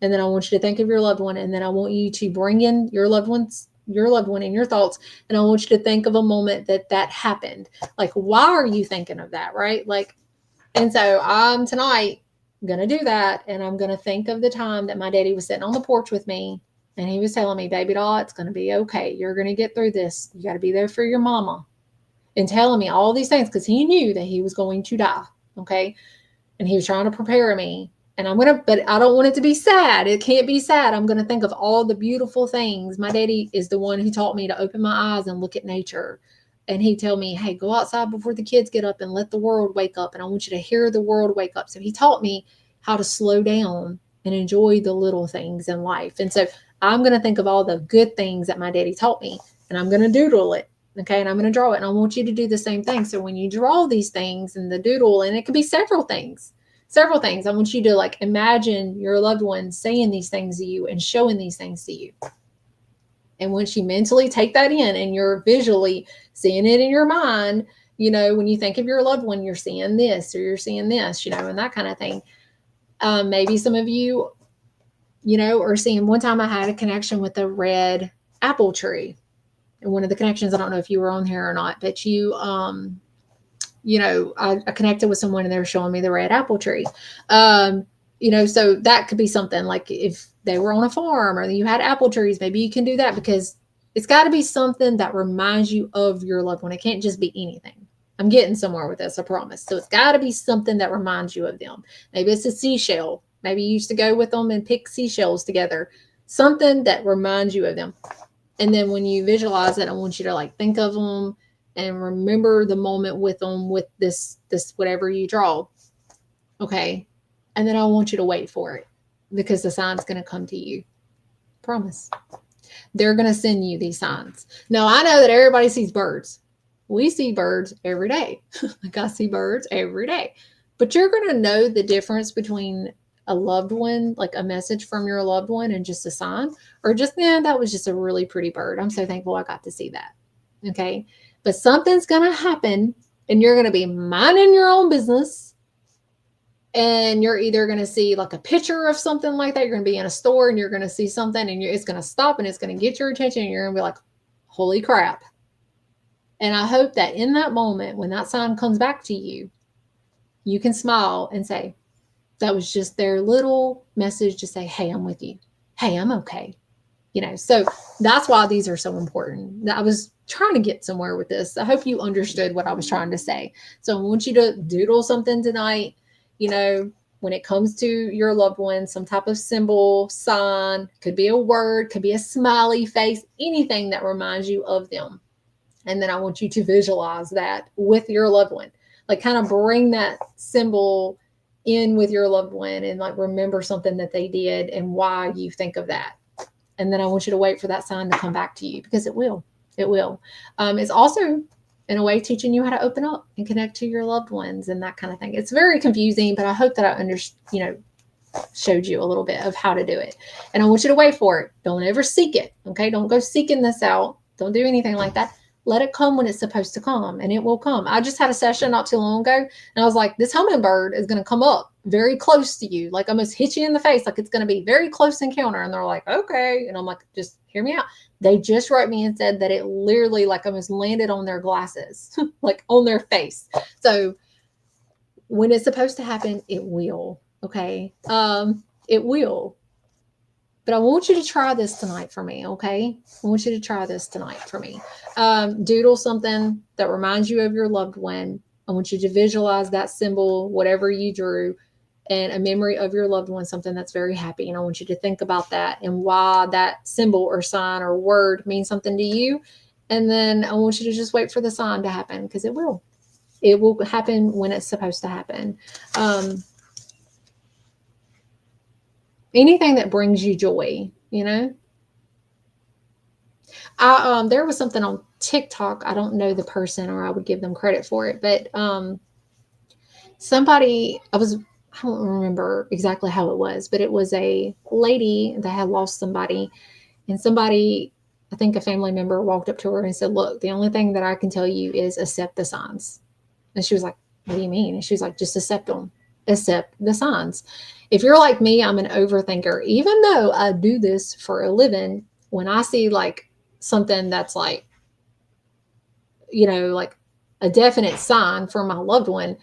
And then I want you to think of your loved one. And then I want you to bring in your loved one in your thoughts. And I want you to think of a moment that happened. Like, why are you thinking of that, right? Like, And so I'm tonight gonna do that, and I'm gonna think of the time that my daddy was sitting on the porch with me, and he was telling me, "Baby doll, it's gonna be okay. You're gonna get through this. You got to be there for your mama," and telling me all these things because he knew that he was going to die. Okay, and he was trying to prepare me. And but I don't want it to be sad. It can't be sad. I'm gonna think of all the beautiful things. My daddy is the one who taught me to open my eyes and look at nature. And he'd tell me, "Hey, go outside before the kids get up and let the world wake up. And I want you to hear the world wake up." So he taught me how to slow down and enjoy the little things in life. And so I'm going to think of all the good things that my daddy taught me, and I'm going to doodle it. Okay. And I'm going to draw it. And I want you to do the same thing. So when you draw these things in the doodle, and it could be several things, I want you to like imagine your loved one saying these things to you and showing these things to you. And once you mentally take that in and you're visually seeing it in your mind, you know, when you think of your loved one, you're seeing this or you're seeing this, you know, and that kind of thing. Maybe some of you, you know, are seeing. One time I had a connection with a red apple tree. And one of the connections, I don't know if you were on here or not, but you know, I connected with someone and they were showing me the red apple tree. You know, so that could be something like if they were on a farm or you had apple trees, maybe you can do that, because it's got to be something that reminds you of your loved one. It can't just be anything. I'm getting somewhere with this, I promise. So it's got to be something that reminds you of them. Maybe it's a seashell. Maybe you used to go with them and pick seashells together. Something that reminds you of them. And then when you visualize it, I want you to like think of them and remember the moment with them with this whatever you draw. Okay. And then I want you to wait for it, because the sign's going to come to you. Promise. They're going to send you these signs. Now, I know that everybody sees birds. We see birds every day. Like I see birds every day. But you're going to know the difference between a loved one, like a message from your loved one, and just a sign, or just, yeah, that was just a really pretty bird. I'm so thankful I got to see that. Okay. But something's going to happen, and you're going to be minding your own business. And you're either going to see like a picture of something like that. You're going to be in a store and you're going to see something, and it's going to stop and it's going to get your attention. And you're going to be like, holy crap. And I hope that in that moment, when that sign comes back to you, you can smile and say, that was just their little message to say, hey, I'm with you. Hey, I'm okay. You know, so that's why these are so important. I was trying to get somewhere with this. I hope you understood what I was trying to say. So I want you to doodle something tonight, you know, when it comes to your loved one, some type of symbol, sign, could be a word, could be a smiley face, anything that reminds you of them. And then I want you to visualize that with your loved one. Like kind of bring that symbol in with your loved one and like remember something that they did and why you think of that. And then I want you to wait for that sign to come back to you, because it will. It will. It's also, in a way, teaching you how to open up and connect to your loved ones and that kind of thing. It's very confusing, but I hope that I showed you a little bit of how to do it. And I want you to wait for it. Don't ever seek it. Okay. Don't go seeking this out. Don't do anything like that. Let it come when it's supposed to come, and it will come. I just had a session not too long ago, and I was like, this hummingbird is going to come up very close to you, like almost hit you in the face, like it's going to be very close encounter. And they're like, okay. And I'm like, just hear me out. They just wrote me and said that it literally like almost landed on their glasses, like on their face. So when it's supposed to happen, it will. Okay. It will. But I want you to try this tonight for me, okay? I want you to try this tonight for me. Doodle something that reminds you of your loved one. I want you to visualize that symbol, whatever you drew, and a memory of your loved one, something that's very happy. And I want you to think about that and why that symbol or sign or word means something to you. And then I want you to just wait for the sign to happen, because it will. It will happen when it's supposed to happen. Anything that brings you joy, you know. There was something on TikTok. I don't know the person, or I would give them credit for it, but somebody, I don't remember exactly how it was, but it was a lady that had lost somebody, and somebody, I think a family member, walked up to her and said, look, the only thing that I can tell you is accept the signs. And she was like, what do you mean? And she was like, just accept them. Accept the signs. If you're like me, I'm an overthinker. Even though I do this for a living, when I see like something that's like, like a definite sign for my loved one,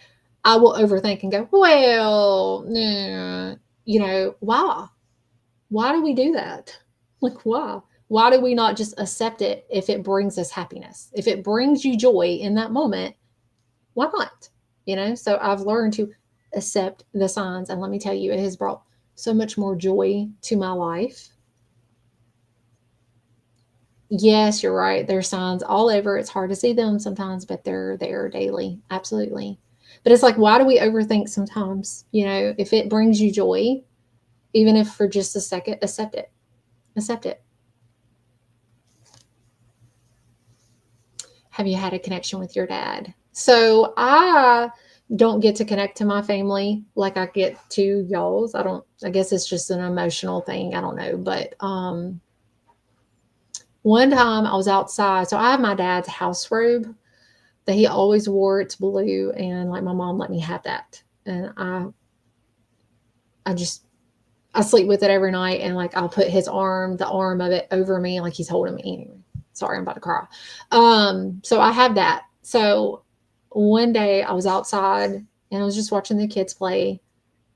I will overthink and go, well, nah, why? Why do we do that? Like, why? Why do we not just accept it if it brings us happiness? If it brings you joy in that moment, why not? So I've learned to accept the signs. And let me tell you, it has brought so much more joy to my life. Yes, you're right. There's signs all over. It's hard to see them sometimes, but they're there daily. Absolutely. But it's like, why do we overthink sometimes? If it brings you joy, even if for just a second, accept it. Accept it. Have you had a connection with your dad? So I don't get to connect to my family like I get to y'all's. I guess it's just an emotional thing. I don't know. But one time I was outside. So I have my dad's house robe that he always wore. It's blue. And like my mom let me have that. And I sleep with it every night. And like I'll put the arm of it over me like he's holding me anyway. Sorry, I'm about to cry. So I have that. So one day I was outside and I was just watching the kids play,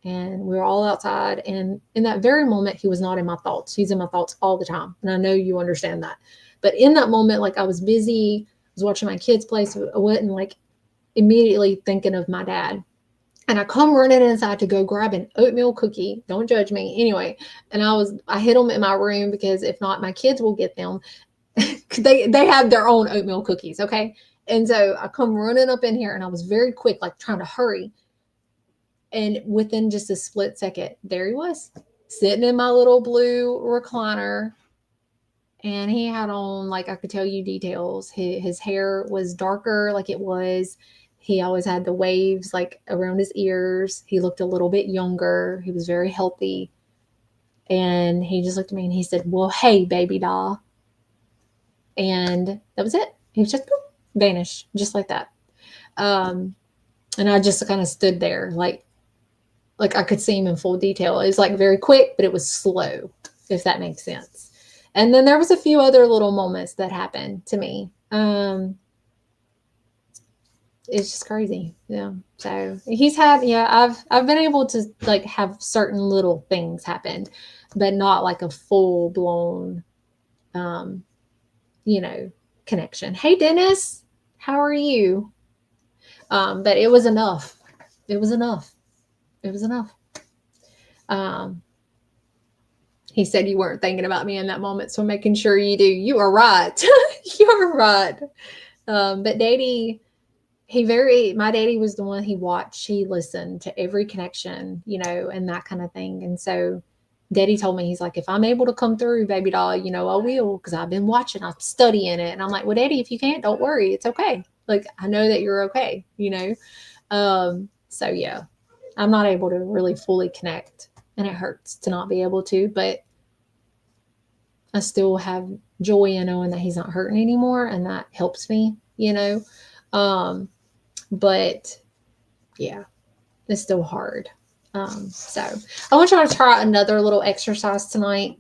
and we were all outside. And in that very moment, he was not in my thoughts. He's in my thoughts all the time. And I know you understand that. But in that moment, like I was busy, I was watching my kids play. So I wasn't like immediately thinking of my dad. And I come running inside to go grab an oatmeal cookie. Don't judge me. Anyway, and I hid them in my room because if not, my kids will get them. They have their own oatmeal cookies, okay? And so I come running up in here and I was very quick, like trying to hurry. And within just a split second, there he was, sitting in my little blue recliner. And he had on, like, I could tell you details. His hair was darker, like it was. He always had the waves, like, around his ears. He looked a little bit younger. He was very healthy. And he just looked at me and he said, well, hey, baby doll. And that was it. He was just boop, vanished, just like that. And I just kind of stood there, like I could see him in full detail. It was like very quick, but it was slow, if that makes sense. And then there was a few other little moments that happened to me. It's just crazy. Yeah. So I've been able to like have certain little things happen, but not like a full blown, connection. Hey, Dennis, how are you? But it was enough. It was enough. It was enough. He said you weren't thinking about me in that moment, so I'm making sure you do. You are right. You are right. But Daddy, my daddy was the one he watched. He listened to every connection, and that kind of thing. And so Daddy told me, he's like, if I'm able to come through, baby doll, I will, because I've been watching, I'm studying it. And I'm like, well, Daddy, if you can't, don't worry. It's okay. Like, I know that you're okay, So yeah, I'm not able to really fully connect, and it hurts to not be able to, but I still have joy in knowing that he's not hurting anymore, and that helps me, But yeah, it's still hard. So I want y'all to try another little exercise tonight.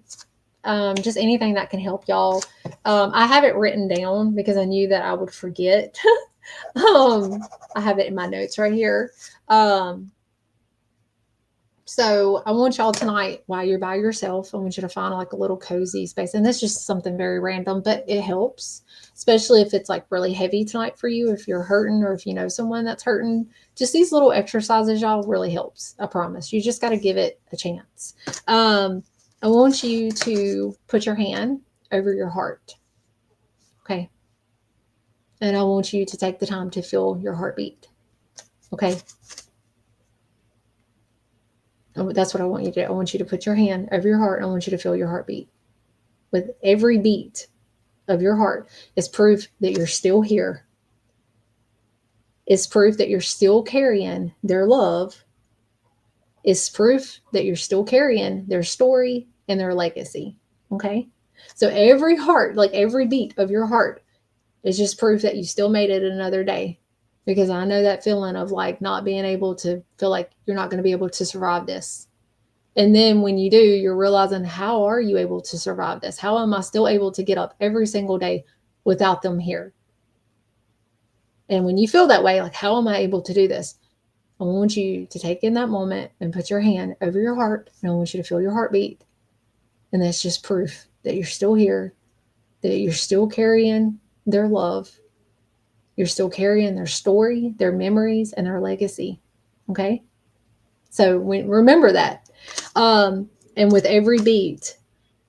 Just anything that can help y'all. I have it written down because I knew that I would forget. I have it in my notes right here. So I want y'all tonight, while you're by yourself, I want you to find like a little cozy space. And that's just something very random, but it helps, especially if it's like really heavy tonight for you, if you're hurting or if you know someone that's hurting. Just these little exercises, y'all, really helps. I promise. You just got to give it a chance. I want you to put your hand over your heart. Okay. And I want you to take the time to feel your heartbeat. Okay. That's what I want you to do. I want you to put your hand over your heart, and I want you to feel your heartbeat. With every beat of your heart is proof that you're still here. It's proof that you're still carrying their love. It's proof that you're still carrying their story and their legacy. Okay? So every heart, like every beat of your heart, is just proof that you still made it another day. Because I know that feeling of like not being able to feel like you're not going to be able to survive this. And then when you do, you're realizing, how are you able to survive this? How am I still able to get up every single day without them here? And when you feel that way, like, how am I able to do this? I want you to take in that moment and put your hand over your heart, and I want you to feel your heartbeat. And that's just proof that you're still here, that you're still carrying their love. You're still carrying their story, their memories, and their legacy. Okay? So remember that. And with every beat,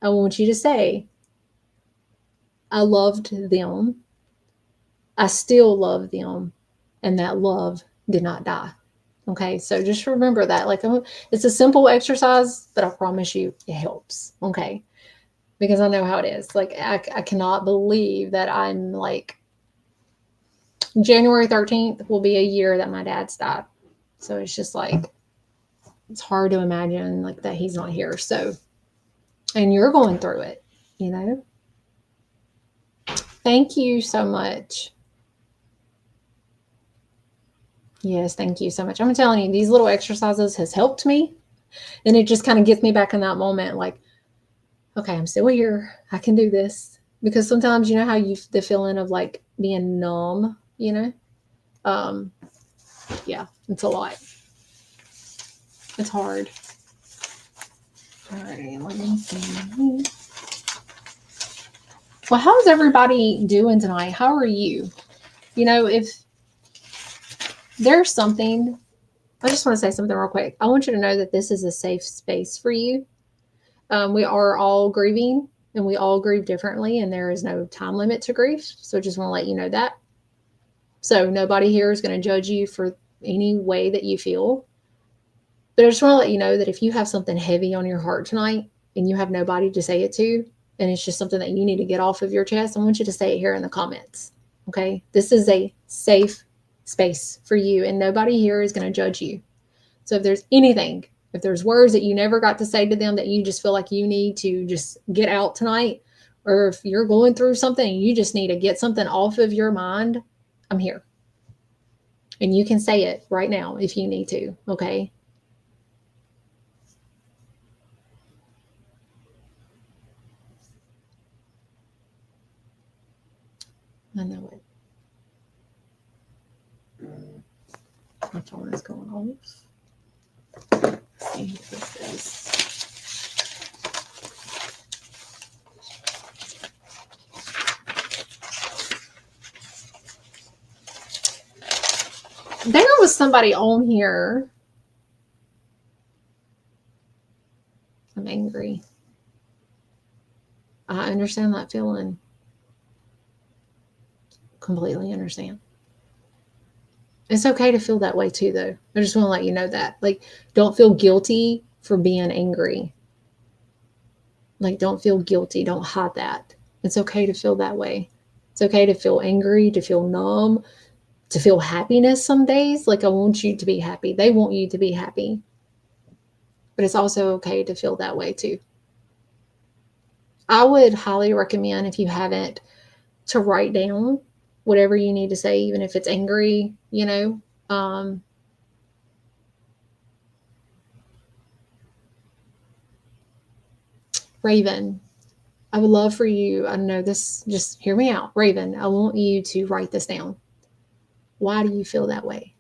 I want you to say, I loved them. I still love them. And that love did not die. Okay, so just remember that. Like, it's a simple exercise, but I promise you it helps. Okay, because I know how it is. Like, I cannot believe that I'm like, January 13th will be a year that my dad's died. So it's just like, it's hard to imagine like that he's not here. So, and you're going through it, you know? Thank you so much. Yes, thank you so much. I'm telling you, these little exercises has helped me. And it just kind of gets me back in that moment, like, okay, I'm still here. I can do this. Because sometimes, you know how the feeling of like being numb, you know? Yeah, it's a lot. It's hard. All right, let me see. Well, how's everybody doing tonight? How are you? You know, if there's something, I just want to say something real quick. I want you to know that this is a safe space for you. We are all grieving, and we all grieve differently, and there is no time limit to grief. So I just want to let you know that. So nobody here is going to judge you for any way that you feel. But I just want to let you know that if you have something heavy on your heart tonight and you have nobody to say it to, and it's just something that you need to get off of your chest, I want you to say it here in the comments. Okay? This is a safe space for you, and nobody here is going to judge you. So if there's anything, if there's words that you never got to say to them that you just feel like you need to just get out tonight, or if you're going through something and you just need to get something off of your mind, I'm here. And you can say it right now if you need to, okay? I know it. My phone is going off. Let's see what this is. There was somebody on here. I'm angry. I understand that feeling. Completely understand. It's okay to feel that way too, though. I just want to let you know that. Like, don't feel guilty for being angry. Like, don't feel guilty. Don't hide that. It's okay to feel that way. It's okay to feel angry, to feel numb, to feel happiness some days. Like, I want you to be happy. They want you to be happy. But it's also okay to feel that way too. I would highly recommend, if you haven't, to write down whatever you need to say, even if it's angry, you know. Raven, I would love for you, I know this, just hear me out. Raven, I want you to write this down. Why do you feel that way?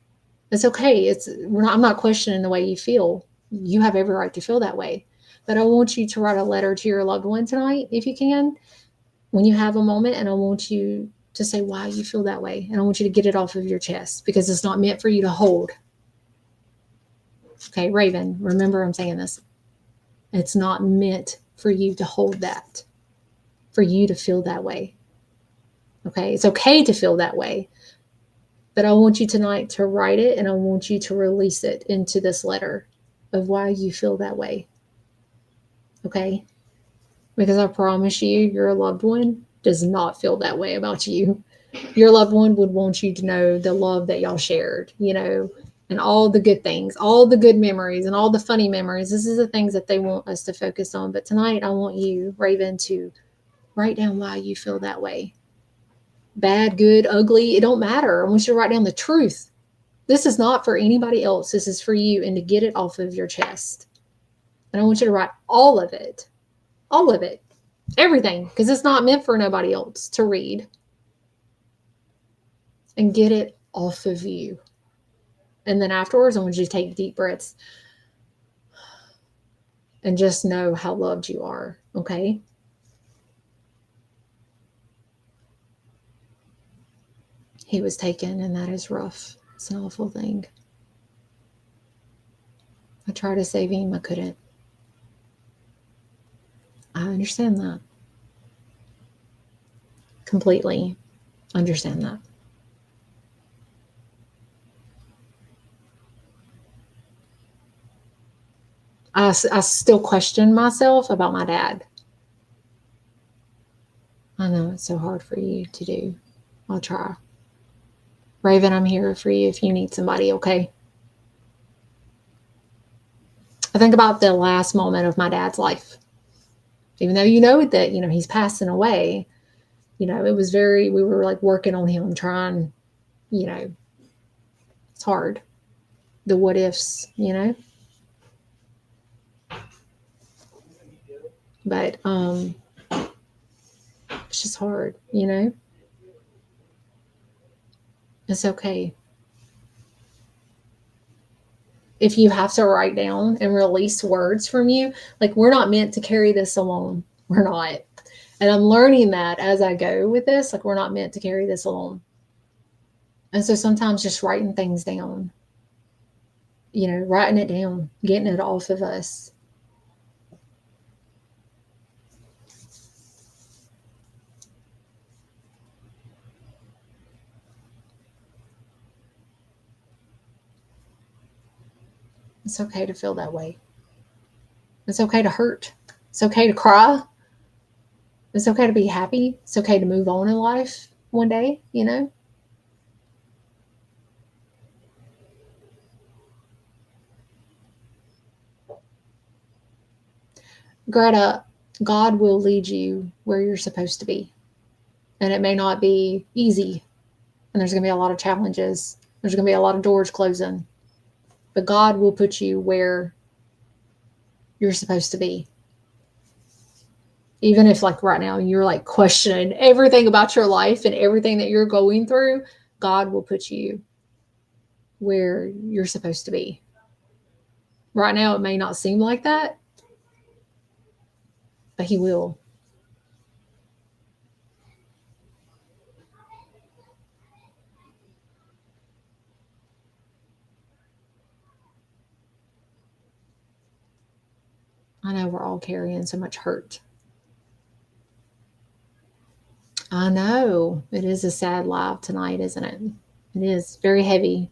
It's okay. I'm not questioning the way you feel. You have every right to feel that way. But I want you to write a letter to your loved one tonight, if you can, when you have a moment, and I want you to say why you feel that way. And I want you to get it off of your chest, because it's not meant for you to hold. Okay, Raven, remember I'm saying this. It's not meant for you to hold that, for you to feel that way. Okay, it's okay to feel that way. But I want you tonight to write it, and I want you to release it into this letter of why you feel that way. Okay? Because I promise you, your loved one does not feel that way about you. Your loved one would want you to know the love that y'all shared, you know, and all the good things, all the good memories, and all the funny memories. This is the things that they want us to focus on. But tonight, I want you, Raven, to write down why you feel that way. Bad, good, ugly, it don't matter. I want you to write down the truth. This is not for anybody else. This is for you, and to get it off of your chest. And I want you to write all of it, everything, because it's not meant for nobody else to read. And get it off of you. And then afterwards, I want you to take deep breaths and just know how loved you are, okay? He was taken, and that is rough. It's an awful thing. I tried to save him, I couldn't. I understand that. Completely understand that. I still question myself about my dad. I know it's so hard for you to do. I'll try. Raven, I'm here for you if you need somebody, okay? I think about the last moment of my dad's life. Even though you know that, he's passing away, it was we were like working on him, trying, it's hard. The what ifs, But it's just hard, It's okay. If you have to write down and release words from you, like we're not meant to carry this alone. We're not. And I'm learning that as I go with this, like we're not meant to carry this alone. And so sometimes just writing things down, writing it down, getting it off of us. It's okay to feel that way. It's okay to hurt. It's okay to cry. It's okay to be happy. It's okay to move on in life one day, Greta, God will lead you where you're supposed to be. And it may not be easy. And there's going to be a lot of challenges. There's going to be a lot of doors closing. But God will put you where you're supposed to be. Even if like right now you're like questioning everything about your life and everything that you're going through, God will put you where you're supposed to be. Right now it may not seem like that, but he will. I know we're all carrying so much hurt. I know. It is a sad live tonight, isn't it? It is very heavy.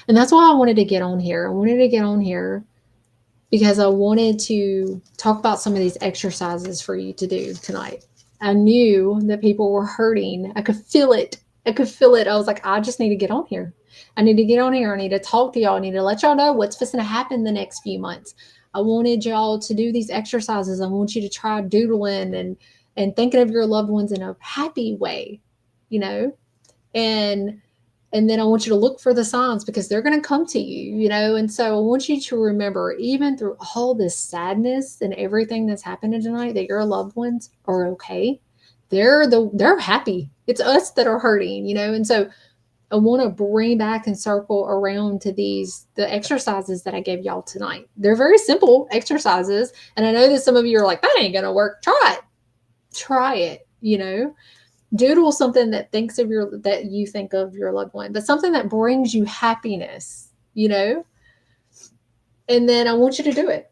And that's why I wanted to get on here. I wanted to get on here because I wanted to talk about some of these exercises for you to do tonight. I knew that people were hurting. I could feel it. I could feel it. I was like, I just need to get on here. I need to get on here. I need to talk to y'all. I need to let y'all know what's going to happen the next few months. I wanted y'all to do these exercises. I want you to try doodling and thinking of your loved ones in a happy way, and then I want you to look for the signs because they're going to come to you, And so I want you to remember, even through all this sadness and everything that's happening tonight, that your loved ones are okay. They're happy. It's us that are hurting, And so I want to bring back and circle around to the exercises that I gave y'all tonight. They're very simple exercises. And I know that some of you are like, that ain't going to work. Try it, Doodle something that you think of your loved one, but something that brings you happiness, And then I want you to do it.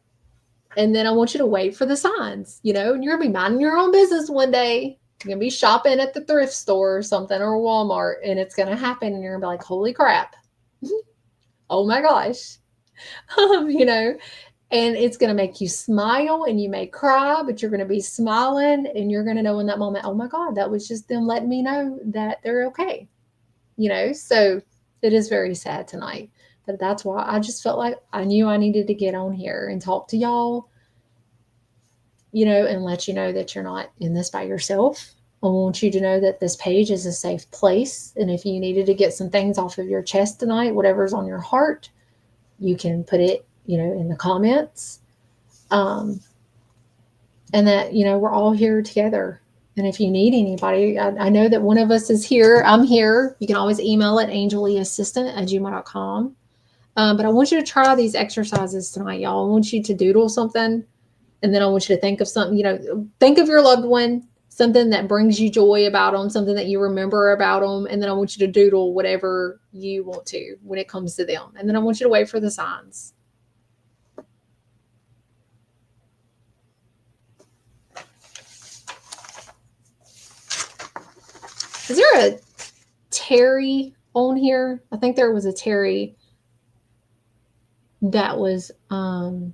And then I want you to wait for the signs, and you're going to be minding your own business one day. You're going to be shopping at the thrift store or something or Walmart, and it's going to happen. And you're going to be like, holy crap. Oh my gosh. And it's going to make you smile, and you may cry, but you're going to be smiling, and you're going to know in that moment, oh my God, that was just them letting me know that they're okay. So it is very sad tonight, but that's why I just felt like I knew I needed to get on here and talk to y'all, and let you know that you're not in this by yourself. I want you to know that this page is a safe place. And if you needed to get some things off of your chest tonight, whatever's on your heart, you can put it, in the comments. And that, we're all here together. And if you need anybody, I know that one of us is here. I'm here. You can always email at angeliassistant@gmail.com. But I want you to try these exercises tonight, y'all. I want you to doodle something, and then I want you to think of something, think of your loved one, something that brings you joy about them, something that you remember about them, and then I want you to doodle whatever you want to when it comes to them. And then I want you to wait for the signs. Is there a Terry on here? I think there was a Terry that was oh,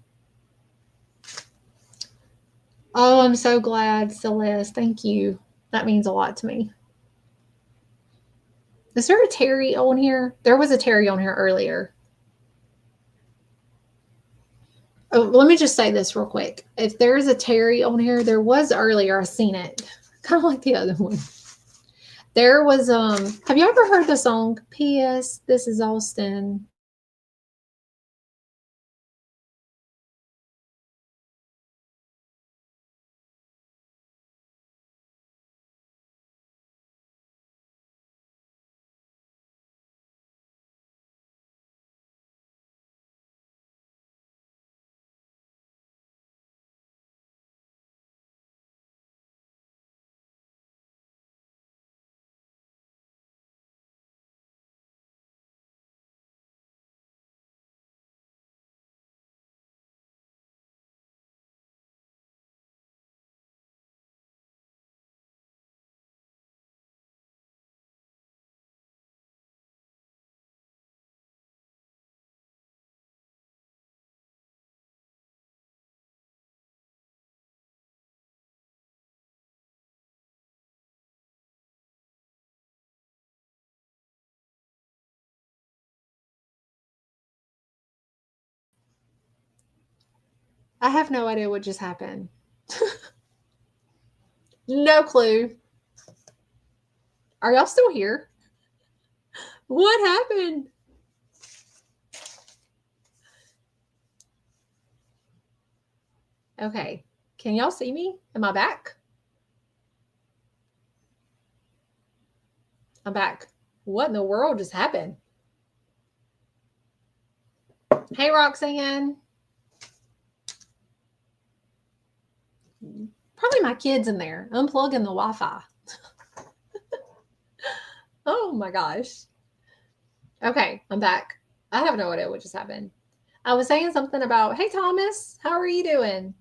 I'm so glad, Celeste. Thank you. That means a lot to me. Is there a Terry on here? There was a Terry on here earlier. Oh, let me just say this real quick. If there's a Terry on here, there was earlier. I seen it. Kind of like the other one. There was have you ever heard the song P.S. This is Austin? I have no idea what just happened. No clue. Are y'all still here? What happened? Okay. Can y'all see me? Am I back? I'm back. What in the world just happened? Hey, Roxanne. Probably my kids in there unplugging the Wi-Fi. Oh my gosh. Okay, I'm back. I have no idea what just happened. I was saying something about, hey, Thomas, how are you doing?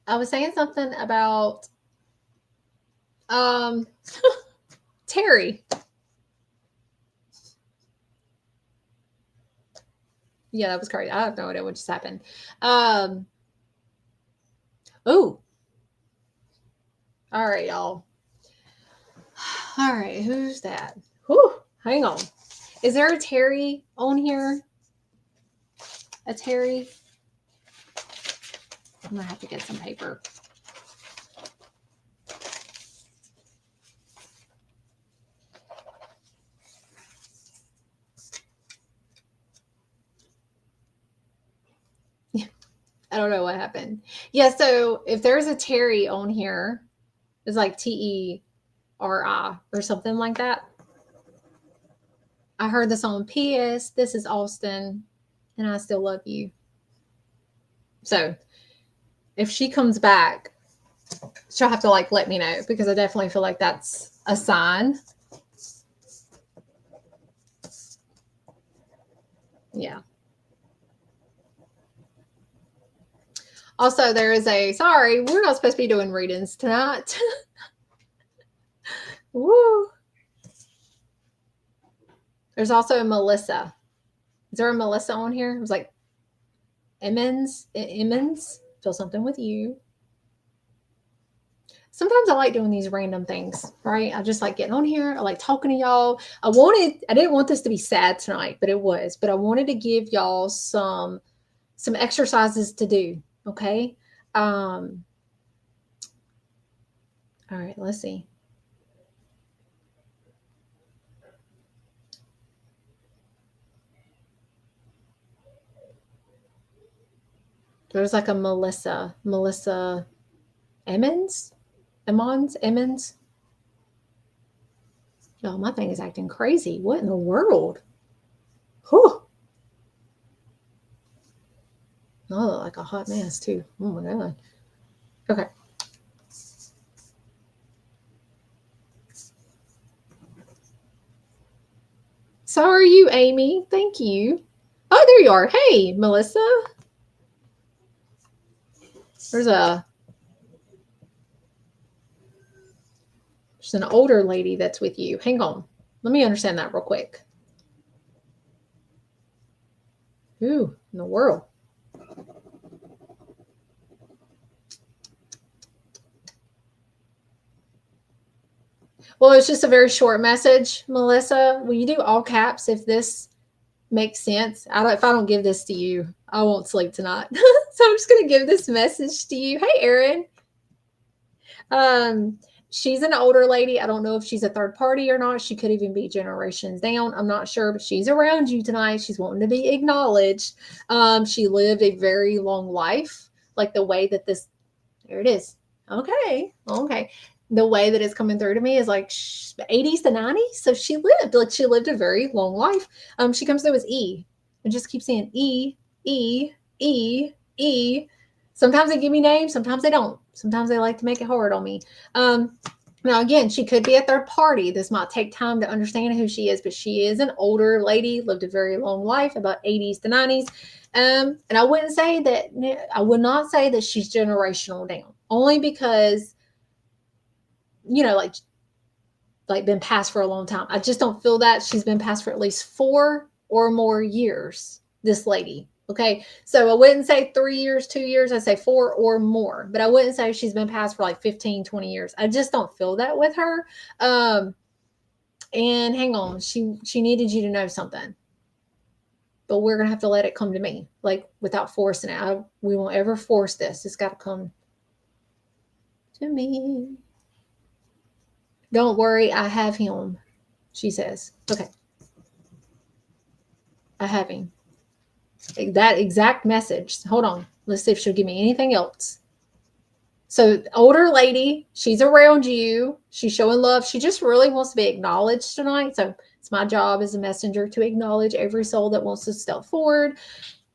I was saying something about Terry. Yeah, that was crazy. I have no idea what just happened. Oh, all right, y'all. All right, who's that? Whew, hang on. Is there a Terry on here? A Terry? I'm gonna have to get some paper. I don't know what happened. Yeah, so if there's a Terry on here, it's like Teri or something like that. I heard the song P.S. This is Austin, and I still love you. So if she comes back, she'll have to like let me know because I definitely feel like that's a sign. Yeah. Also, there is sorry, we're not supposed to be doing readings tonight. Woo. There's also a Melissa. Is there a Melissa on here? It was like Emmons. Feel something with you. Sometimes I like doing these random things, right? I just like getting on here. I like talking to y'all. I didn't want this to be sad tonight, but it was. But I wanted to give y'all some exercises to do. Okay. All right, let's see. There's like a Melissa Emmons. Y'all, my thing is acting crazy. What in the world? Whew. Oh, like a hot mess too. Oh my god. Okay. So are you, Amy? Thank you. Oh, there you are. Hey, Melissa. There's a there's an older lady that's with you. Hang on. Let me understand that real quick. Who in the world? Well, it's just a very short message, Melissa. Will you do all caps if this makes sense? If I don't give this to you, I won't sleep tonight. So I'm just gonna give this message to you. Hey, Erin. Um, she's an older lady. I don't know if she's a third party or not. She could even be generations down. I'm not sure, but she's around you tonight. She's wanting to be acknowledged. She lived a very long life, like the way that this. There it is. Okay. Okay. The way that it's coming through to me is like 80s to 90s. So she lived a very long life. She comes through as E. And just keep saying E, E, E, E. Sometimes they give me names, sometimes they don't. Sometimes they like to make it hard on me. Now, again, she could be a third party. This might take time to understand who she is, but she is an older lady, lived a very long life, about 80s to 90s. And I would not say that she's generational down, only because, like been passed for a long time. I just don't feel that. She's been passed for at least 4 or more years, this lady. Okay. So I wouldn't say 3 years, 2 years. I'd say 4 or more, but I wouldn't say she's been passed for like 15, 20 years. I just don't feel that with her. And hang on, she needed you to know something, but we're going to have to let it come to me, like without forcing it. We won't ever force this. It's got to come to me. Don't worry, I have him, she says. Okay. I have him. That exact message. Hold on. Let's see if she'll give me anything else. So, older lady, she's around you. She's showing love. She just really wants to be acknowledged tonight. So, it's my job as a messenger to acknowledge every soul that wants to step forward,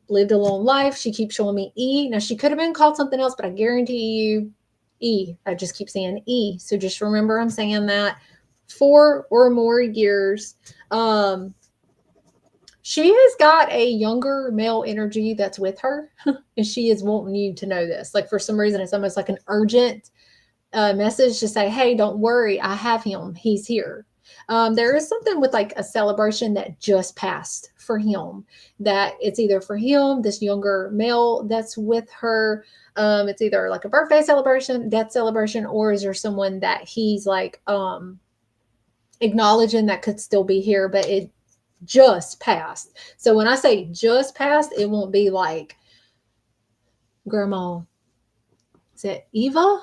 lived a long life. She keeps showing me E. Now, she could have been called something else, but I guarantee you E. I just keep saying E. So, just remember I'm saying that 4 or more years. She has got a younger male energy that's with her, and she is wanting you to know this. Like, for some reason, it's almost like an urgent message to say, hey, don't worry, I have him. He's here. There is something with like a celebration that just passed for him, that it's either for him, this younger male that's with her. It's either like a birthday celebration, death celebration, or is there someone that he's like acknowledging that could still be here, but it just passed. So when I say just passed, it won't be like, Grandma, is it Eva?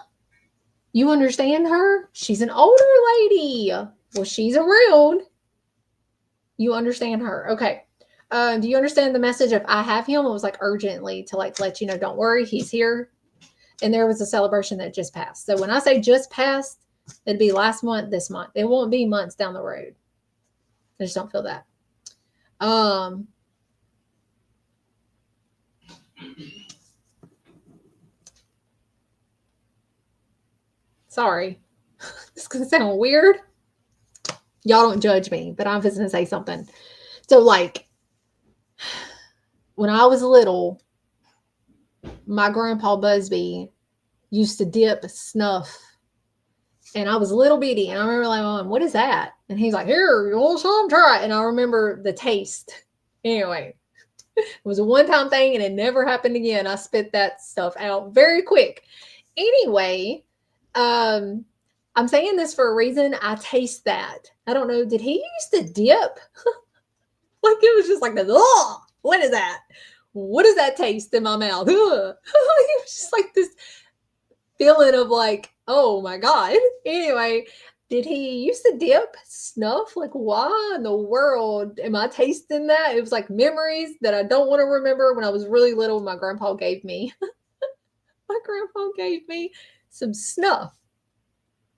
You understand her? She's an older lady. Well, she's around. You understand her. Okay. Do you understand the message of I have him? It was like urgently to like let you know, don't worry, he's here. And there was a celebration that just passed. So when I say just passed, it'd be last month, this month. It won't be months down the road. I just don't feel that. Sorry. This is going to sound weird. Y'all don't judge me, but I'm just going to say something. So, like, when I was little, my grandpa Busby used to dip snuff, and I was little bitty, and I remember like, Mom, what is that? And he's like, here, you want some? Try it. And I remember the taste. Anyway, it was a one-time thing, and it never happened again. I spit that stuff out very quick. Anyway, I'm saying this for a reason. I taste that. I don't know. Did he used to dip? Like it was just like this. Oh, what is that? What does that taste in my mouth? It was just like this feeling of like, oh my God. Anyway, did he used to dip snuff? Like, why in the world am I tasting that? It was like memories that I don't want to remember when I was really little. My grandpa gave me. My grandpa gave me some snuff.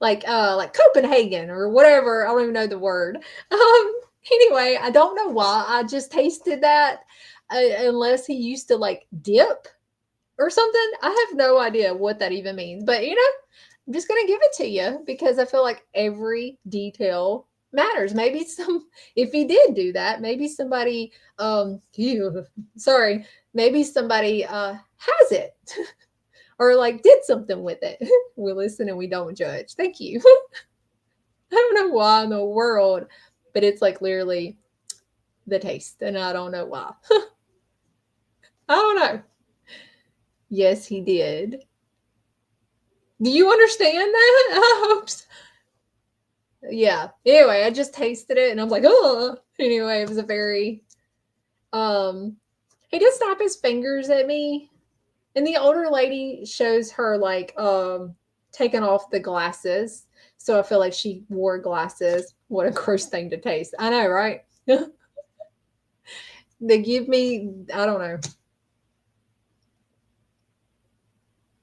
Like Copenhagen or whatever. I don't even know the word. Anyway, I don't know why. I just tasted that unless he used to like dip. or something. I have no idea what that even means, but I'm just going to give it to you because I feel like every detail matters. Maybe if he did do that, maybe somebody, sorry, maybe somebody has it or like did something with it. We listen and we don't judge. Thank you. I don't know why in the world, but it's like literally the taste, and I don't know why. I don't know. Yes, he did. Do you understand that? I hope so. Yeah. Anyway, I just tasted it and I was like, oh. Anyway, it was a very he did snap his fingers at me. And the older lady shows her like taking off the glasses. So I feel like she wore glasses. What a gross thing to taste. I know, right? They give me, I don't know.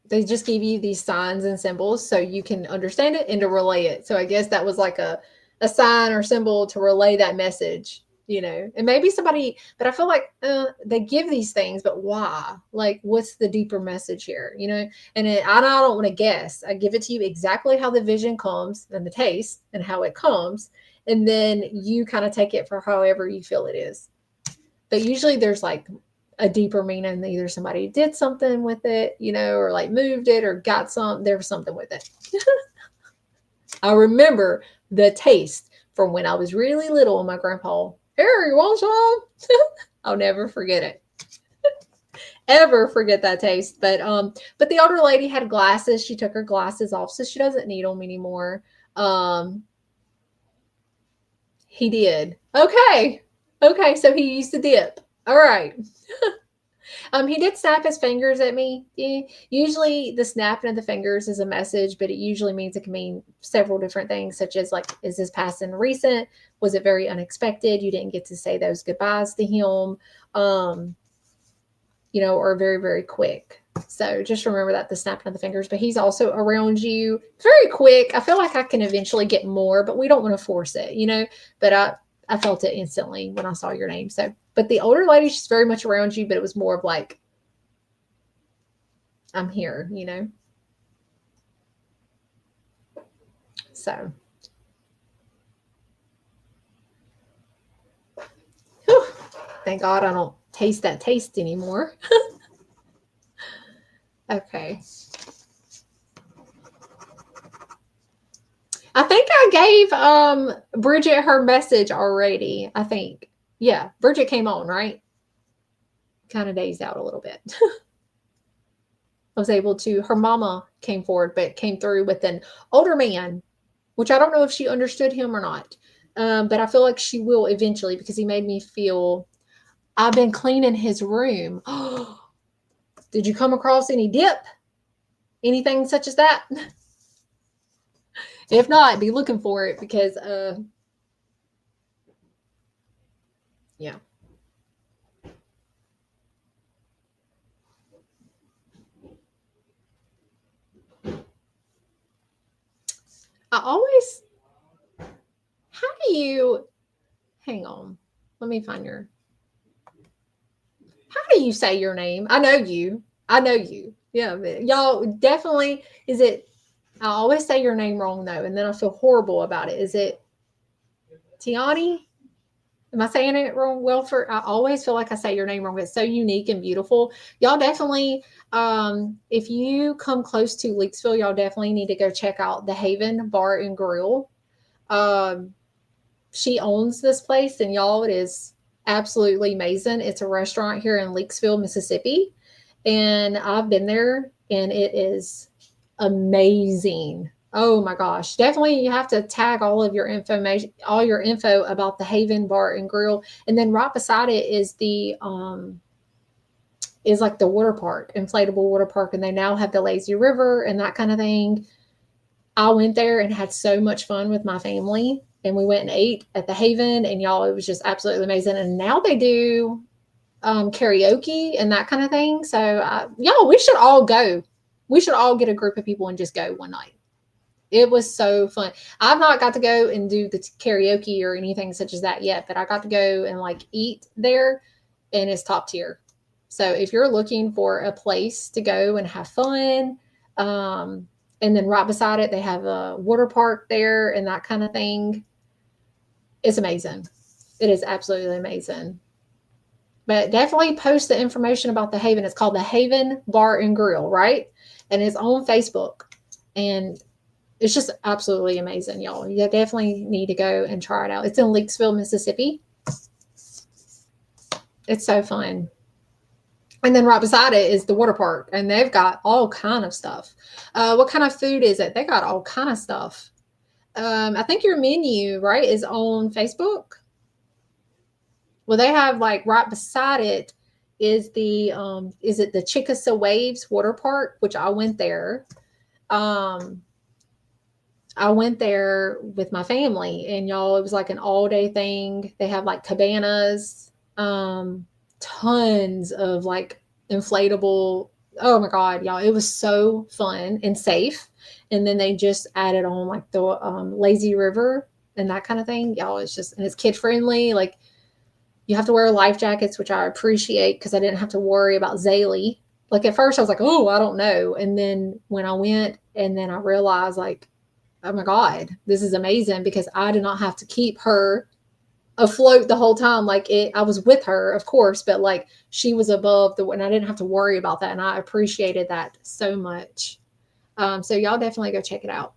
They just give you these signs and symbols so you can understand it and to relay it. So I guess that was like a sign or symbol to relay that message, and maybe somebody, but I feel like they give these things, but why? Like, what's the deeper message here, And I don't want to guess. I give it to you exactly how the vision comes and the taste and how it comes. And then you kind of take it for however you feel it is. But usually there's like a deeper meaning. Either somebody did something with it, or like moved it or got there was something with it. I remember the taste from when I was really little and my grandpa, here, you want some? I'll never forget it. Ever forget that taste. But the older lady had glasses. She took her glasses off, so she doesn't need them anymore. He did. Okay, so he used to dip. All right. He did snap his fingers at me. Usually the snapping of the fingers is a message, but it usually means it can mean several different things, such as like, is this past and recent? Was it very unexpected? You didn't get to say those goodbyes to him, or very, very quick. So just remember that, the snapping of the fingers, but he's also around you very quick. I feel like I can eventually get more, but we don't want to force it, but I felt it instantly when I saw your name. So, but the older lady, she's very much around you, but it was more of like, I'm here, So, whew, thank God I don't taste that taste anymore. Okay. I think I gave Bridget her message already. I think. Yeah, Bridget came on, right? Kind of dazed out a little bit. I was able to, her mama came forward, but came through with an older man, which I don't know if she understood him or not. But I feel like she will eventually because he made me feel, I've been cleaning his room. Did you come across any dip? Anything such as that? If not, be looking for it because, yeah. I always, how do you, hang on, let me find how do you say your name? I know you. Yeah, but y'all definitely, I always say your name wrong though, and then I feel horrible about it. Is it Tiani? Am I saying it wrong? Welford? I always feel like I say your name wrong. It's so unique and beautiful. Y'all definitely, if you come close to Leaksville, y'all definitely need to go check out the Haven Bar and Grill. She owns this place, and y'all, it is absolutely amazing. It's a restaurant here in Leaksville, Mississippi, and I've been there, and it is amazing. Oh my gosh. Definitely you have to tag all of your information, all your info about the Haven Bar and Grill. And then right beside it is is like the water park, inflatable water park. And they now have the lazy river and that kind of thing. I went there and had so much fun with my family. And we went and ate at the Haven, and y'all, it was just absolutely amazing. And now they do karaoke and that kind of thing. So y'all, we should all go. We should all get a group of people and just go one night. It was so fun. I've not got to go and do the karaoke or anything such as that yet, but I got to go and like eat there, and it's top tier. So if you're looking for a place to go and have fun, and then right beside it, they have a water park there and that kind of thing. It's amazing. It is absolutely amazing. But definitely post the information about the Haven. It's called the Haven Bar and Grill, right? And it's on Facebook. And it's just absolutely amazing, y'all. You definitely need to go and try it out. It's in Leakesville, Mississippi. It's so fun. And then right beside it is the water park, and they've got all kind of stuff. What kind of food is it? They got all kind of stuff. I think your menu, right, is on Facebook. Well, they have like right beside it is it the Chickasaw Waves Water Park, which I went there. I went there with my family, and y'all, it was like an all day thing. They have like cabanas, tons of like inflatable. Oh my God, y'all, it was so fun and safe. And then they just added on like the lazy river and that kind of thing. Y'all, it's just, and it's kid friendly. Like, you have to wear life jackets, which I appreciate because I didn't have to worry about Zaylee. Like at first I was like, oh, I don't know. And then when I went, and then I realized like, oh my God, this is amazing because I did not have to keep her afloat the whole time. Like I was with her, of course, but like she was above and I didn't have to worry about that. And I appreciated that so much. So y'all definitely go check it out.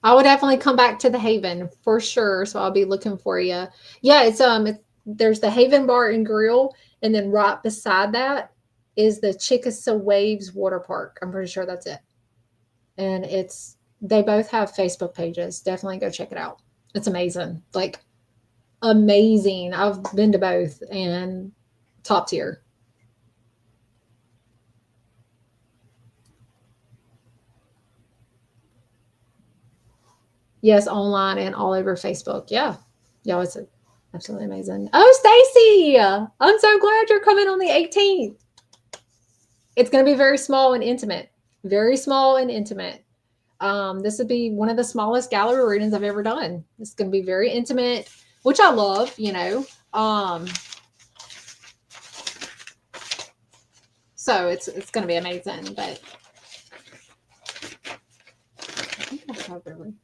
I would definitely come back to the Haven for sure. So I'll be looking for you. Yeah, there's the Haven Bar and Grill, and then right beside that is the Chickasaw Waves Water Park. I'm pretty sure that's it. And they both have Facebook pages. Definitely go check it out. It's amazing. Like amazing. I've been to both and top tier. Yes, online and all over Facebook. Yeah. Yeah, it's absolutely amazing. Oh, Stacy, I'm so glad you're coming on the 18th. It's going to be very small and intimate. Very small and intimate. This would be one of the smallest gallery readings I've ever done. It's going to be very intimate, which I love, you know. So it's going to be amazing. But I think I have everything.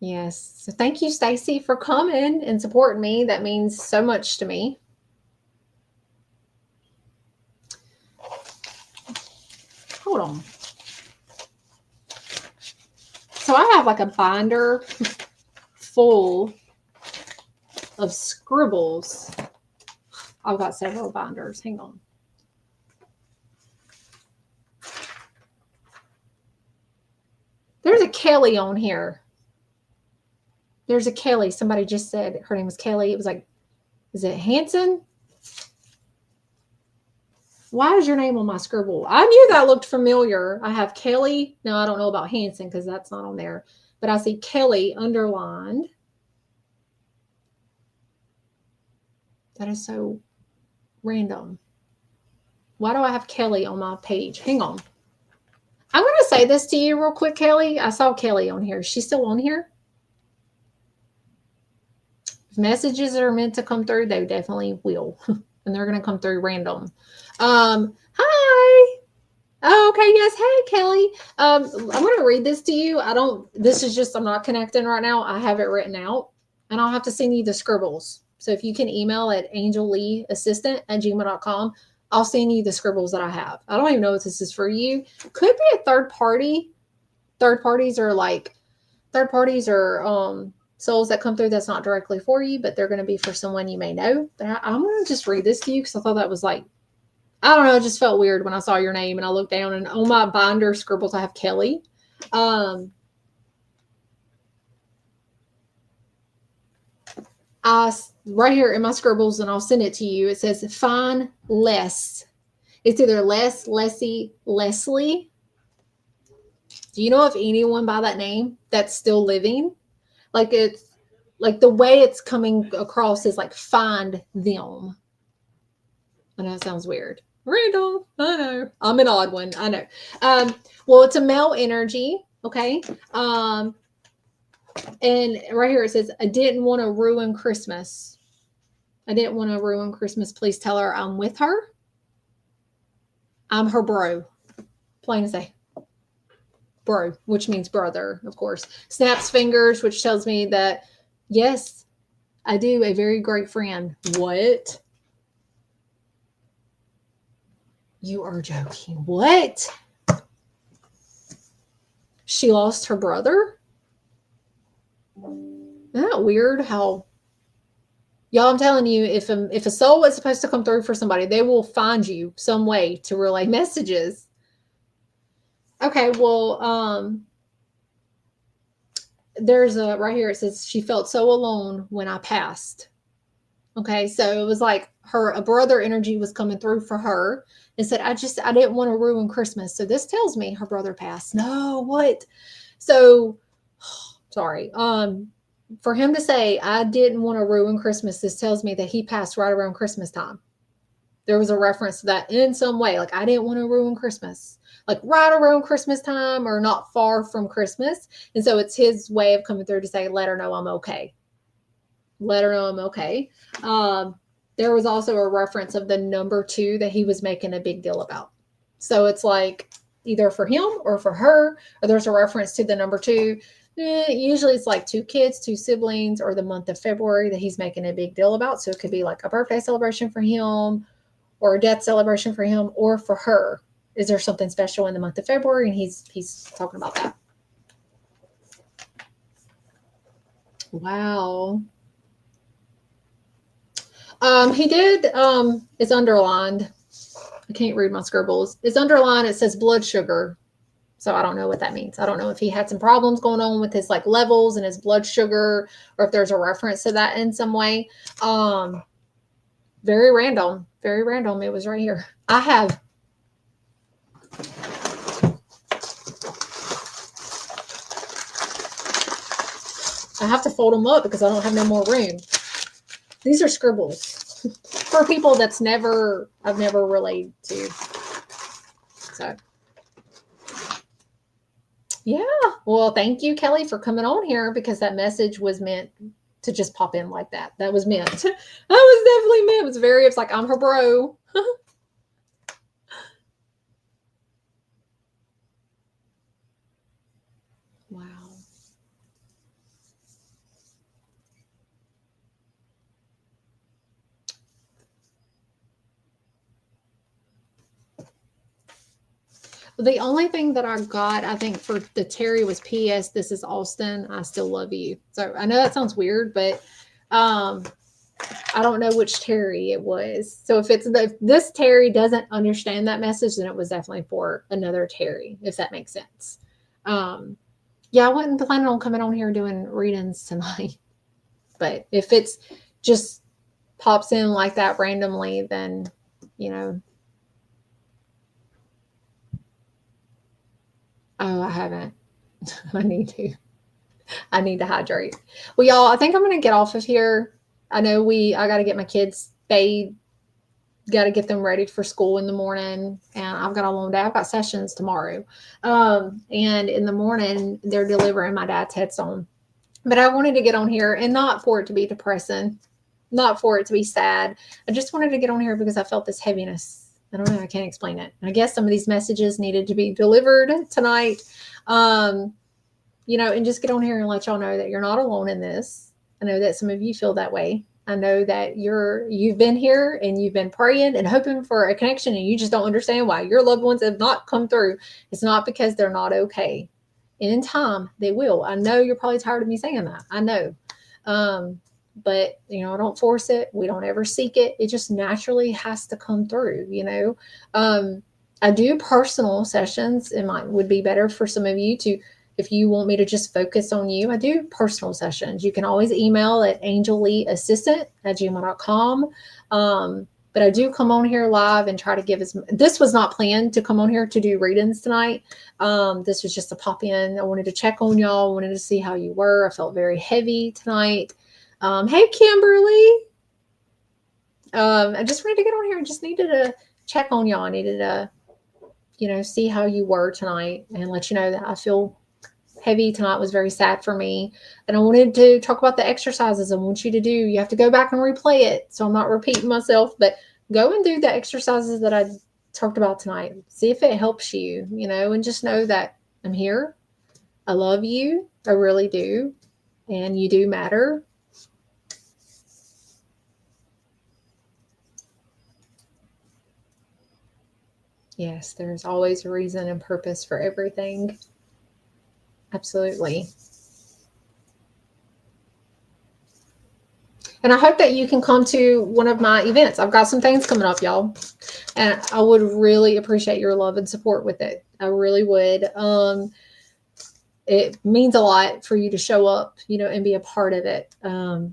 Yes. So thank you, Stacy, for coming and supporting me. That means so much to me. Hold on. So I have like a binder full of scribbles. I've got several binders. Hang on. There's a Kelly on here. There's a Kelly. Somebody just said her name was Kelly. It was like, is it Hanson? Why is your name on my scribble? I knew that looked familiar. I have Kelly. No, I don't know about Hanson because that's not on there. But I see Kelly underlined. That is so random. Why do I have Kelly on my page? Hang on. I'm going to say this to you real quick, Kelly. I saw Kelly on here. Is she still on here? If messages are meant to come through, they definitely will. And they're going to come through random. Hi. Oh, okay. Yes. Hey, Kelly. I'm going to read this to you. I'm not connecting right now. I have it written out and I'll have to send you the scribbles. So if you can email at angelleeassistant@gmail.com, I'll send you the scribbles that I have. I don't even know if this is for you. Could be a third party. Third parties are souls that come through that's not directly for you, but they're going to be for someone you may know. But I'm going to just read this to you because I thought that was like, I don't know, it just felt weird when I saw your name and I looked down and on my binder scribbles, I have Kelly. Right here in my scribbles, and I'll send it to you. It says, find less. It's either Les, Leslie, Leslie. Do you know of anyone by that name that's still living? Like it's like the way it's coming across is like find them. I know it sounds weird. Randall, I know. I'm an odd one. I know. Well, it's a male energy. Okay. And right here it says, I didn't want to ruin Christmas. I didn't want to ruin Christmas. Please tell her I'm with her. I'm her bro. Plain as say. Bro, which means brother, of course. Snaps fingers, which tells me that, yes, I do. A very great friend. What? You are joking. What? She lost her brother? Isn't that weird how y'all, I'm telling you, if a soul is supposed to come through for somebody, they will find you some way to relay messages. Okay, well, there's a right here, it says she felt so alone when I passed. Okay, so it was like a brother energy was coming through for her and said, I didn't want to ruin Christmas. So this tells me her brother passed. No, what? So sorry. For him to say, I didn't want to ruin Christmas, this tells me that he passed right around Christmas time. There was a reference to that in some way. Like, I didn't want to ruin Christmas. Like right around Christmas time or not far from Christmas. And so it's his way of coming through to say, let her know I'm okay. Let her know I'm okay. There was also a reference of the number 2 that he was making a big deal about. So it's like either for him or for her, or there's a reference to the number 2. Usually it's like 2 kids, 2 siblings, or the month of February that he's making a big deal about. So it could be like a birthday celebration for him or a death celebration for him or for her. Is there something special in the month of February? And he's talking about that. Wow. He did, it's underlined. I can't read my scribbles. It's underlined. It says blood sugar. So I don't know what that means. I don't know if he had some problems going on with his like levels and his blood sugar, or if there's a reference to that in some way. Very random. Very random. It was right here. I have to fold them up because I don't have no more room. These are scribbles for people I've never relayed to. So yeah. Well, thank you, Kelly, for coming on here because that message was meant to just pop in like that. That was meant. That was definitely meant. It was very, it's like, I'm her bro. Wow. The only thing that I got, I think, for the Terry was P.S. This is Austin. I still love you. So I know that sounds weird, but I don't know which Terry it was. So if this Terry doesn't understand that message, then it was definitely for another Terry, if that makes sense. Yeah, I wasn't planning on coming on here doing readings tonight. But if it's just pops in like that randomly, then, you know. Oh, I haven't. I need to hydrate. Well, y'all, I think I'm going to get off of here. I know I got to get my kids bathed, got to get them ready for school in the morning. And I've got a long day. I've got sessions tomorrow. And in the morning, they're delivering my dad's headstone. But I wanted to get on here, and not for it to be depressing, not for it to be sad. I just wanted to get on here because I felt this heaviness. I don't know. I can't explain it. I guess some of these messages needed to be delivered tonight. And just get on here and let y'all know that you're not alone in this. I know that some of you feel that way. I know that you've been here and you've been praying and hoping for a connection, and you just don't understand why your loved ones have not come through. It's not because they're not okay. In time, they will. I know you're probably tired of me saying that. I know. But, I don't force it. We don't ever seek it. It just naturally has to come through, I do personal sessions. Would be better for some of you to, if you want me to just focus on you, I do personal sessions. You can always email at angelleeassistant@gmail.com. But I do come on here live and try to give this was not planned to come on here to do readings tonight. This was just a pop in. I wanted to check on y'all. I wanted to see how you were. I felt very heavy tonight. Hey, Kimberly. I just wanted to get on here and just needed to check on y'all. I needed to, see how you were tonight and let you know that I feel heavy tonight. Was very sad for me. And I wanted to talk about the exercises I want you to do. You have to go back and replay it, so I'm not repeating myself, but go and do the exercises that I talked about tonight. See if it helps you, and just know that I'm here. I love you. I really do. And you do matter. Yes, there's always a reason and purpose for everything. Absolutely. And I hope that you can come to one of my events. I've got some things coming up, y'all. And I would really appreciate your love and support with it. I really would. It means a lot for you to show up, and be a part of it, so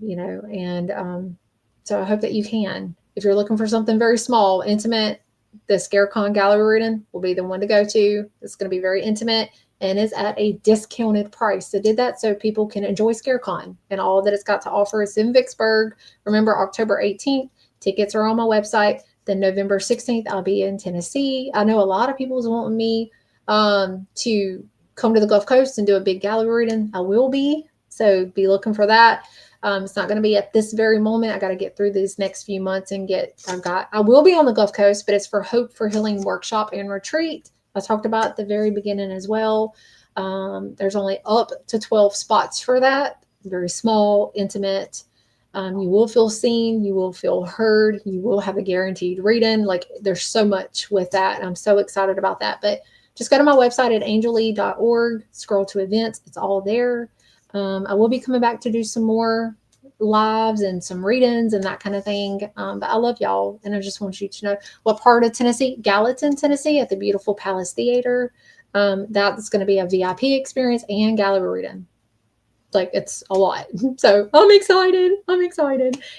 I hope that you can. If you're looking for something very small, intimate, the ScareCon gallery reading will be the one to go to. It's going to be very intimate and is at a discounted price. I did that so people can enjoy ScareCon and all that it's got to offer. It's in Vicksburg. Remember, October 18th. Tickets are on my website. Then November 16th, I'll be in Tennessee. I know a lot of people is wanting me to come to the Gulf Coast and do a big gallery reading. I will be. So be looking for that. It's not going to be at this very moment. I got to get through these next few months and I will be on the Gulf Coast, but it's for Hope for Healing Workshop and Retreat. I talked about at the very beginning as well. There's only up to 12 spots for that. Very small, intimate. You will feel seen. You will feel heard. You will have a guaranteed reading. Like, there's so much with that. I'm so excited about that. But just go to my website at angelie.org, scroll to events. It's all there. I will be coming back to do some more lives and some readings and that kind of thing. But I love y'all. And I just want you to know what part of Tennessee, Gallatin, Tennessee, at the beautiful Palace Theater. That's going to be a VIP experience and gallery reading. Like, it's a lot. So I'm excited.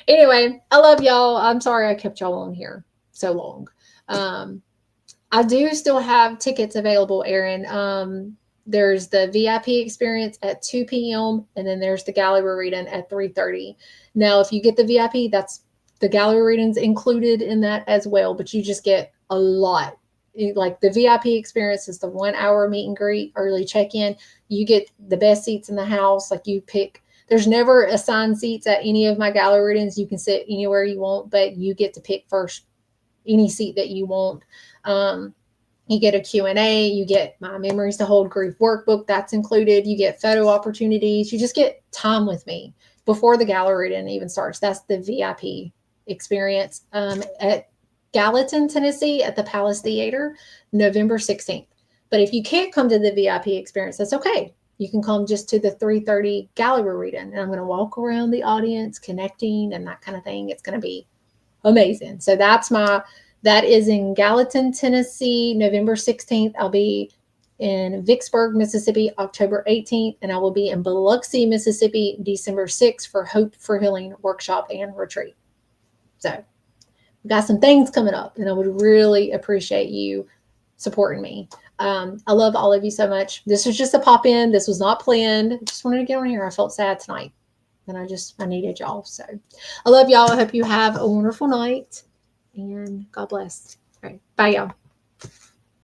Anyway, I love y'all. I'm sorry I kept y'all on here so long. I do still have tickets available, Erin. There's the VIP experience at 2 p.m. and then there's the gallery reading at 3:30. Now, if you get the VIP, that's the gallery readings included in that as well, but you just get a lot. Like, the VIP experience is the 1 hour meet and greet, early check-in. You get the best seats in the house. Like, you pick, there's never assigned seats at any of my gallery readings. You can sit anywhere you want, but you get to pick first any seat that you want. You get a Q&A, you get my Memories to Hold Grief workbook, that's included. You get photo opportunities. You just get time with me before the gallery reading even starts. That's the VIP experience at Gallatin, Tennessee, at the Palace Theater, November 16th. But if you can't come to the VIP experience, that's okay. You can come just to the 3:30 gallery reading, and I'm going to walk around the audience connecting and that kind of thing. It's going to be amazing. So that is in Gallatin, Tennessee, November 16th. I'll be in Vicksburg, Mississippi, October 18th, and I will be in Biloxi, Mississippi, December 6th for Hope for Healing Workshop and Retreat. So we've got some things coming up, and I would really appreciate you supporting me. I love all of you so much. This was just a pop-in. This was not planned. I just wanted to get on here. I felt sad tonight, and I needed y'all. So I love y'all. I hope you have a wonderful night. And God bless. All right. Bye, y'all.